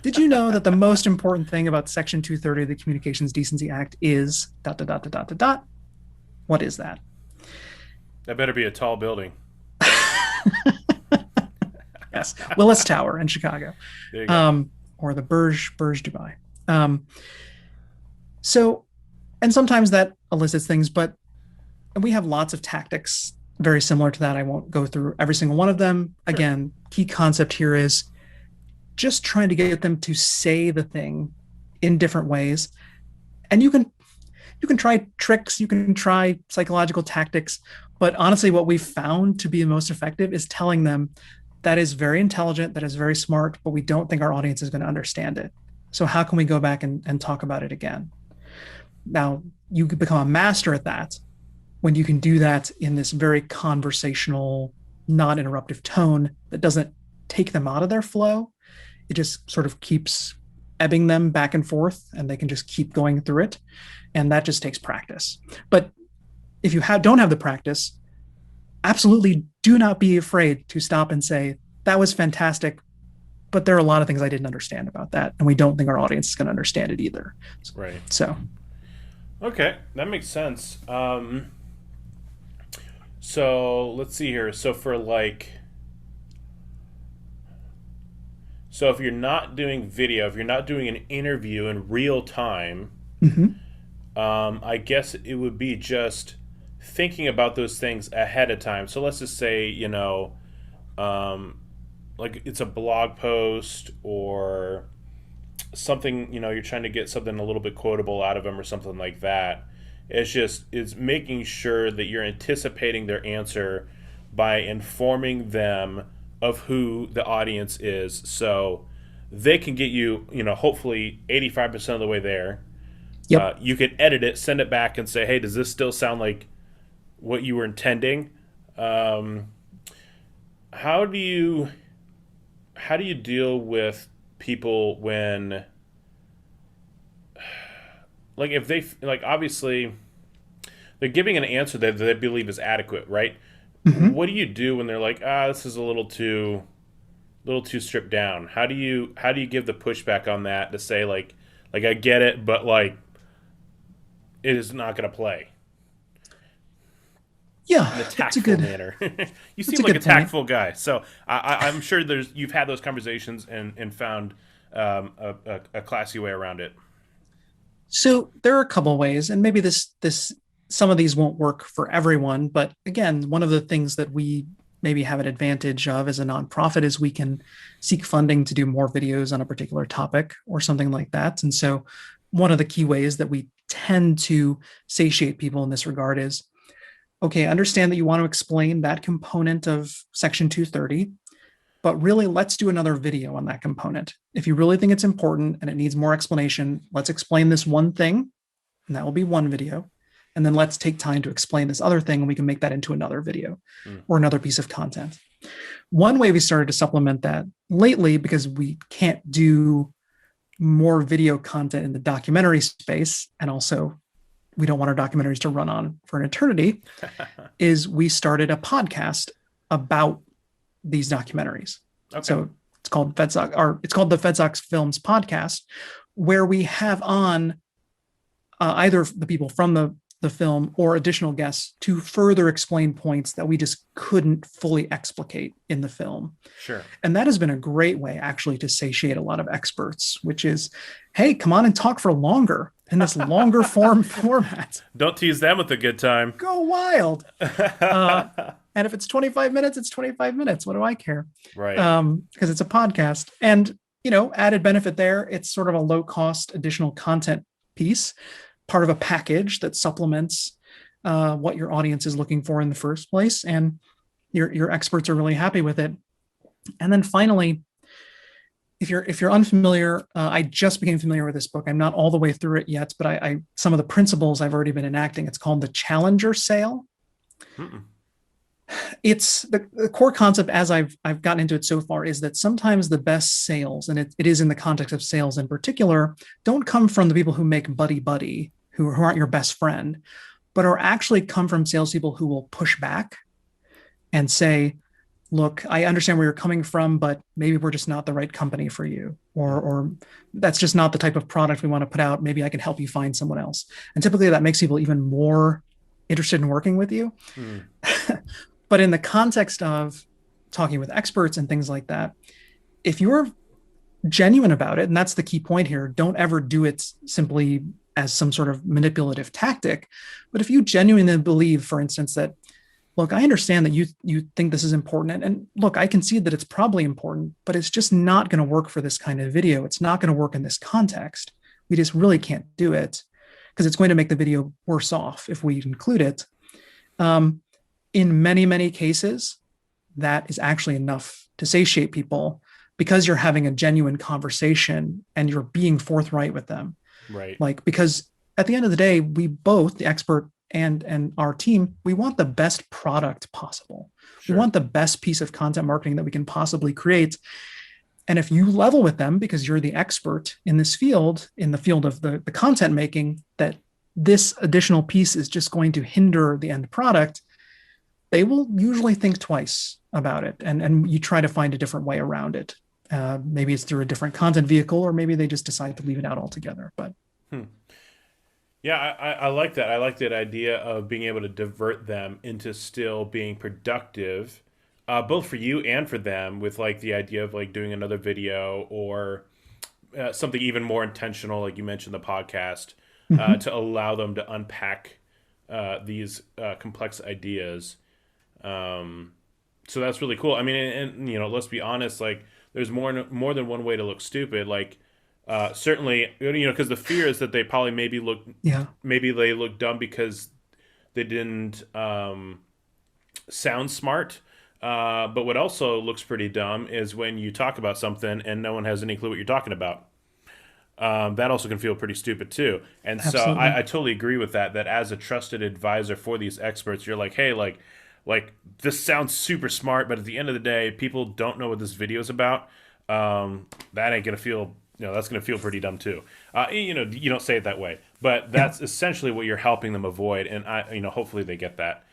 did you know that the most important thing about Section 230 of the Communications Decency Act is ... What is that? That better be a tall building. Yes, Willis Tower in Chicago. There you go. Or the Burj Dubai. So, and sometimes that elicits things, but we have lots of tactics very similar to that. I won't go through every single one of them. Sure. Again, key concept here is just trying to get them to say the thing in different ways. And you can try tricks, you can try psychological tactics, but honestly, what we've found to be the most effective is telling them that is very intelligent, that is very smart, but we don't think our audience is going to understand it. So how can we go back and talk about it again? Now, you could become a master at that when you can do that in this very conversational, non-interruptive tone that doesn't take them out of their flow. It just sort of keeps ebbing them back and forth, and they can just keep going through it. And that just takes practice. But if you don't have the practice, absolutely do not be afraid to stop and say, that was fantastic, but there are a lot of things I didn't understand about that, and we don't think our audience is going to understand it either. Right. So. Okay, that makes sense. So let's see here. So if you're not doing video, if you're not doing an interview in real time, I guess it would be just thinking about those things ahead of time. So let's just say, like it's a blog post or something, you're trying to get something a little bit quotable out of them or something like that. It's making sure that you're anticipating their answer by informing them of who the audience is, so they can get you, hopefully 85% of the way there. Yep. You can edit it, send it back, and say, hey, does this still sound like what you were intending? How do you deal with people when, like, if they, like, obviously they're giving an answer that they believe is adequate, right? What do you do when they're like, this is a little too stripped down? How do you give the pushback on that to say, like I get it, but like it is not going to play? Yeah, In a tactful manner. You seem like a tactful guy, so I'm sure you've had those conversations and found a classy way around it. So there are a couple ways, and maybe this some of these won't work for everyone, but again, one of the things that we maybe have an advantage of as a nonprofit is we can seek funding to do more videos on a particular topic or something like that. And so one of the key ways that we tend to satiate people in this regard is, okay, understand that you want to explain that component of Section 230, but really let's do another video on that component. If you really think it's important and it needs more explanation, let's explain this one thing, and that will be one video. And then let's take time to explain this other thing, and we can make that into another video or another piece of content. One way we started to supplement that lately, because we can't do more video content in the documentary space, and also we don't want our documentaries to run on for an eternity, is we started a podcast about these documentaries. Okay. So it's called it's called the FedSox Films Podcast, where we have on either the people from the film or additional guests to further explain points that we just couldn't fully explicate in the film. Sure. And that has been a great way actually to satiate a lot of experts, which is, hey, come on and talk for longer in this longer format. Don't tease them with a good time. Go wild. And if it's 25 minutes, it's 25 minutes. What do I care? Right. Because it's a podcast. And, added benefit there, it's sort of a low cost additional content piece, part of a package that supplements what your audience is looking for in the first place. And your experts are really happy with it. And then finally, if you're unfamiliar, I just became familiar with this book. I'm not all the way through it yet, but I some of the principles I've already been enacting. It's called the Challenger Sale. It's the core concept, as I've gotten into it so far, is that sometimes the best sales, and it is in the context of sales in particular, don't come from the people who make buddy, who aren't your best friend, but are actually come from salespeople who will push back and say, look, I understand where you're coming from, but maybe we're just not the right company for you, or that's just not the type of product we want to put out. Maybe I can help you find someone else. And typically that makes people even more interested in working with you. But in the context of talking with experts and things like that, if you're genuine about it, and that's the key point here, don't ever do it simply as some sort of manipulative tactic. But if you genuinely believe, for instance, that, look, I understand that you think this is important, and look, I can see that it's probably important, but it's just not going to work for this kind of video. It's not going to work in this context. We just really can't do it because it's going to make the video worse off if we include it. In many, many cases, that is actually enough to satiate people because you're having a genuine conversation and you're being forthright with them. Right. Like, because at the end of the day, we both, the expert and our team, we want the best product possible. We Sure. want the best piece of content marketing that we can possibly create. And if you level with them because you're the expert in this field, in the field of the content making, that this additional piece is just going to hinder the end product, they will usually think twice about it. And you try to find a different way around it. Maybe it's through a different content vehicle, or maybe they just decide to leave it out altogether. But Yeah, I like that. I like that idea of being able to divert them into still being productive, both for you and for them, with like the idea of like doing another video or something even more intentional, like you mentioned the podcast, mm-hmm. to allow them to unpack these complex ideas. So that's really cool. I mean, and you know, let's be honest, like there's more than one way to look stupid. Like certainly, you know, because the fear is that they probably Yeah, maybe they look dumb because they didn't sound smart. But what also looks pretty dumb is when you talk about something and no one has any clue what you're talking about. That also can feel pretty stupid too. And so absolutely. I totally agree with that. That as a trusted advisor for these experts, you're like, hey, like this sounds super smart, but at the end of the day, people don't know what this video is about. That ain't gonna feel, you know, that's gonna feel pretty dumb too. You know, you don't say it that way, but Yeah. that's essentially what you're helping them avoid. And you know, hopefully they get that.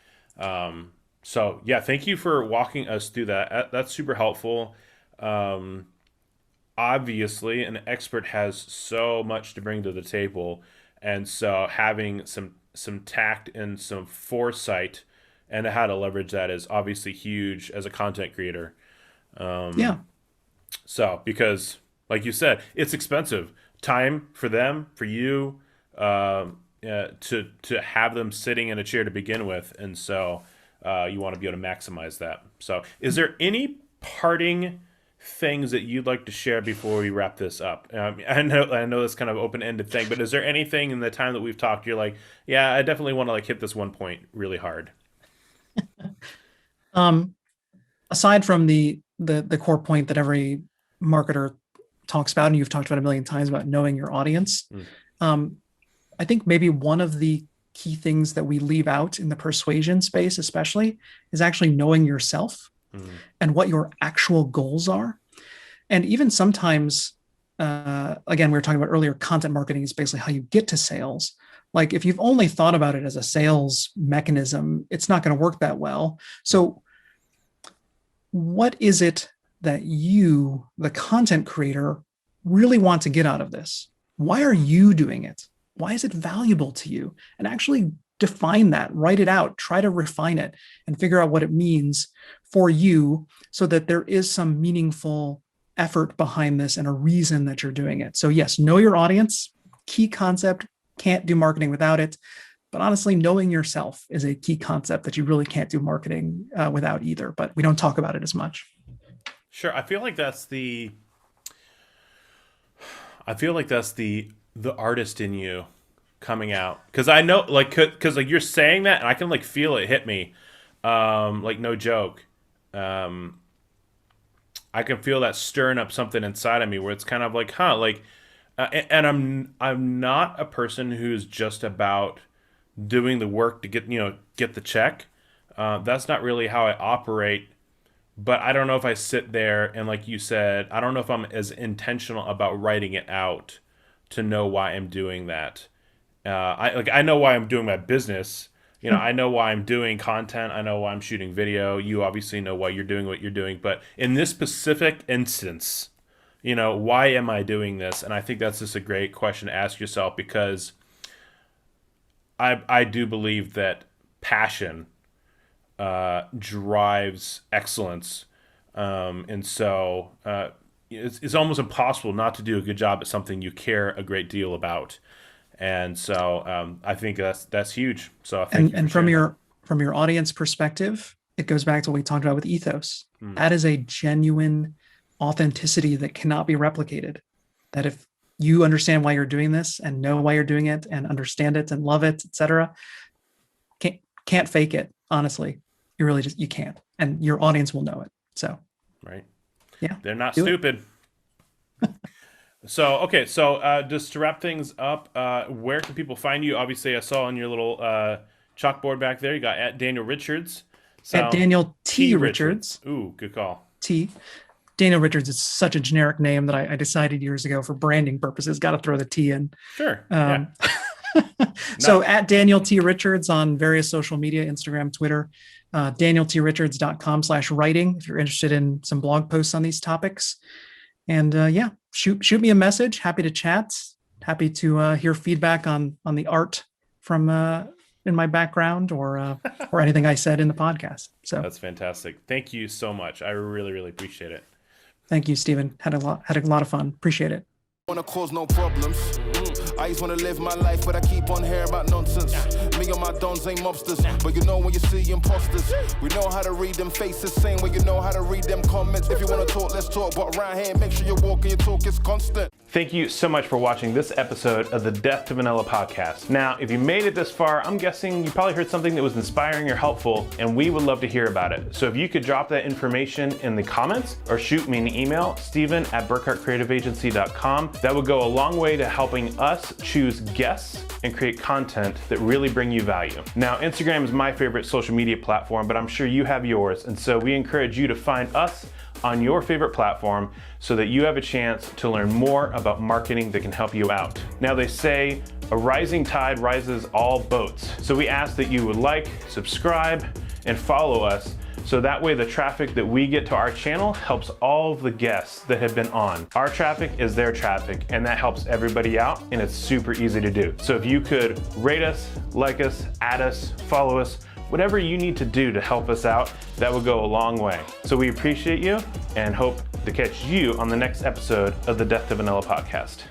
So yeah, thank you for walking us through that. That's super helpful. Um, Obviously an expert has so much to bring to the table, and so having some tact and some foresight and how to leverage that is obviously huge as a content creator. Yeah. So because like you said, it's expensive time for them, for you, to have them sitting in a chair to begin with, and so you want to be able to maximize that. So is there any parting things that you'd like to share before we wrap this up? I know that's kind of open ended thing, but is there anything in the time that we've talked you're like, yeah, I definitely want to like hit this one point really hard? Um, Aside from the core point that every marketer talks about, and you've talked about a million times about knowing your audience, Mm, um, I think maybe one of the key things that we leave out in the persuasion space, especially, is actually knowing yourself mm, and what your actual goals are. And even sometimes, again, we were talking about earlier, content marketing is basically how you get to sales. Like if you've only thought about it as a sales mechanism, it's not going to work that well. So what is it that you, the content creator, really want to get out of this? Why are you doing it? Why is it valuable to you? And actually define that, write it out, try to refine it, and figure out what it means for you so that there is some meaningful effort behind this and a reason that you're doing it. So, yes, know your audience, key concept, can't do marketing without it. But honestly, knowing yourself is a key concept that you really can't do marketing without either. But we don't talk about it as much. sure. I feel like that's the artist in you coming out, because I know like because like you're saying that and I can like feel it hit me, like no joke. um I can feel that stirring up something inside of me where it's kind of like, huh, like, and I'm not a person who's just about doing the work to get, you know, get the check. That's not really how I operate. But I don't know if I sit there and, like you said, I don't know if I'm as intentional about writing it out to know why I'm doing that. I know why I'm doing my business. You know, I know why I'm doing content. I know why I'm shooting video. You obviously know why you're doing what you're doing. But in this specific instance, you know, why am I doing this? And I think that's just a great question to ask yourself, because I do believe that passion drives excellence. And so it's almost impossible not to do a good job at something you care a great deal about. And so I think that's huge. So thank you for And from sharing that. your audience perspective, it goes back to what we talked about with ethos. Mm, That is a genuine authenticity that cannot be replicated. That if you understand why you're doing this and know why you're doing it and understand it and love it, etc., can't fake it. Honestly, you really just you can't, and your audience will know it. So right. yeah, They're not do it. stupid. So okay, so just to wrap things up, where can people find you? Obviously, I saw on chalkboard back there. You got at Daniel Richards. At Daniel T. Richards. Ooh, good call. T. Daniel Richards is such a generic name that I decided years ago for branding purposes, got to throw the T in. Sure. So at Daniel T. Richards on various social media, Instagram, Twitter, danieltrichards.com/writing if you're interested in some blog posts on these topics. And shoot me a message. Happy to chat. Happy to hear feedback on the art from in my background or anything I said in the podcast. So that's fantastic. Thank you so much. I really, really appreciate it. Thank you, Stephen. Had a lot of fun. Appreciate it. Wanna cause no problems. I just wanna live my life, but I keep on hearing about nonsense. Me and my dons ain't mobsters, but you know when you see imposters, we know how to read them faces, same way you know how to read them comments. If you wanna talk, let's talk, but around here, make sure you walk and your talk is constant. Thank you so much for watching this episode of the Death to Vanilla podcast. Now, if you made it this far, I'm guessing you probably heard something that was inspiring or helpful, and we would love to hear about it. So if you could drop that information in the comments or shoot me an email, steven@burkhartcreativeagency.com, that would go a long way to helping us choose guests and create content that really bring you value. Now, Instagram is my favorite social media platform, but I'm sure you have yours, and so we encourage you to find us on your favorite platform so that you have a chance to learn more about marketing that can help you out. Now, they say a rising tide rises all boats. So we ask that you would like, subscribe, and follow us so that way the traffic that we get to our channel helps all of the guests that have been on. Our traffic is their traffic, and that helps everybody out, and it's super easy to do. So if you could rate us, like us, add us, follow us, whatever you need to do to help us out, that would go a long way. So we appreciate you and hope to catch you on the next episode of the Death to Vanilla podcast.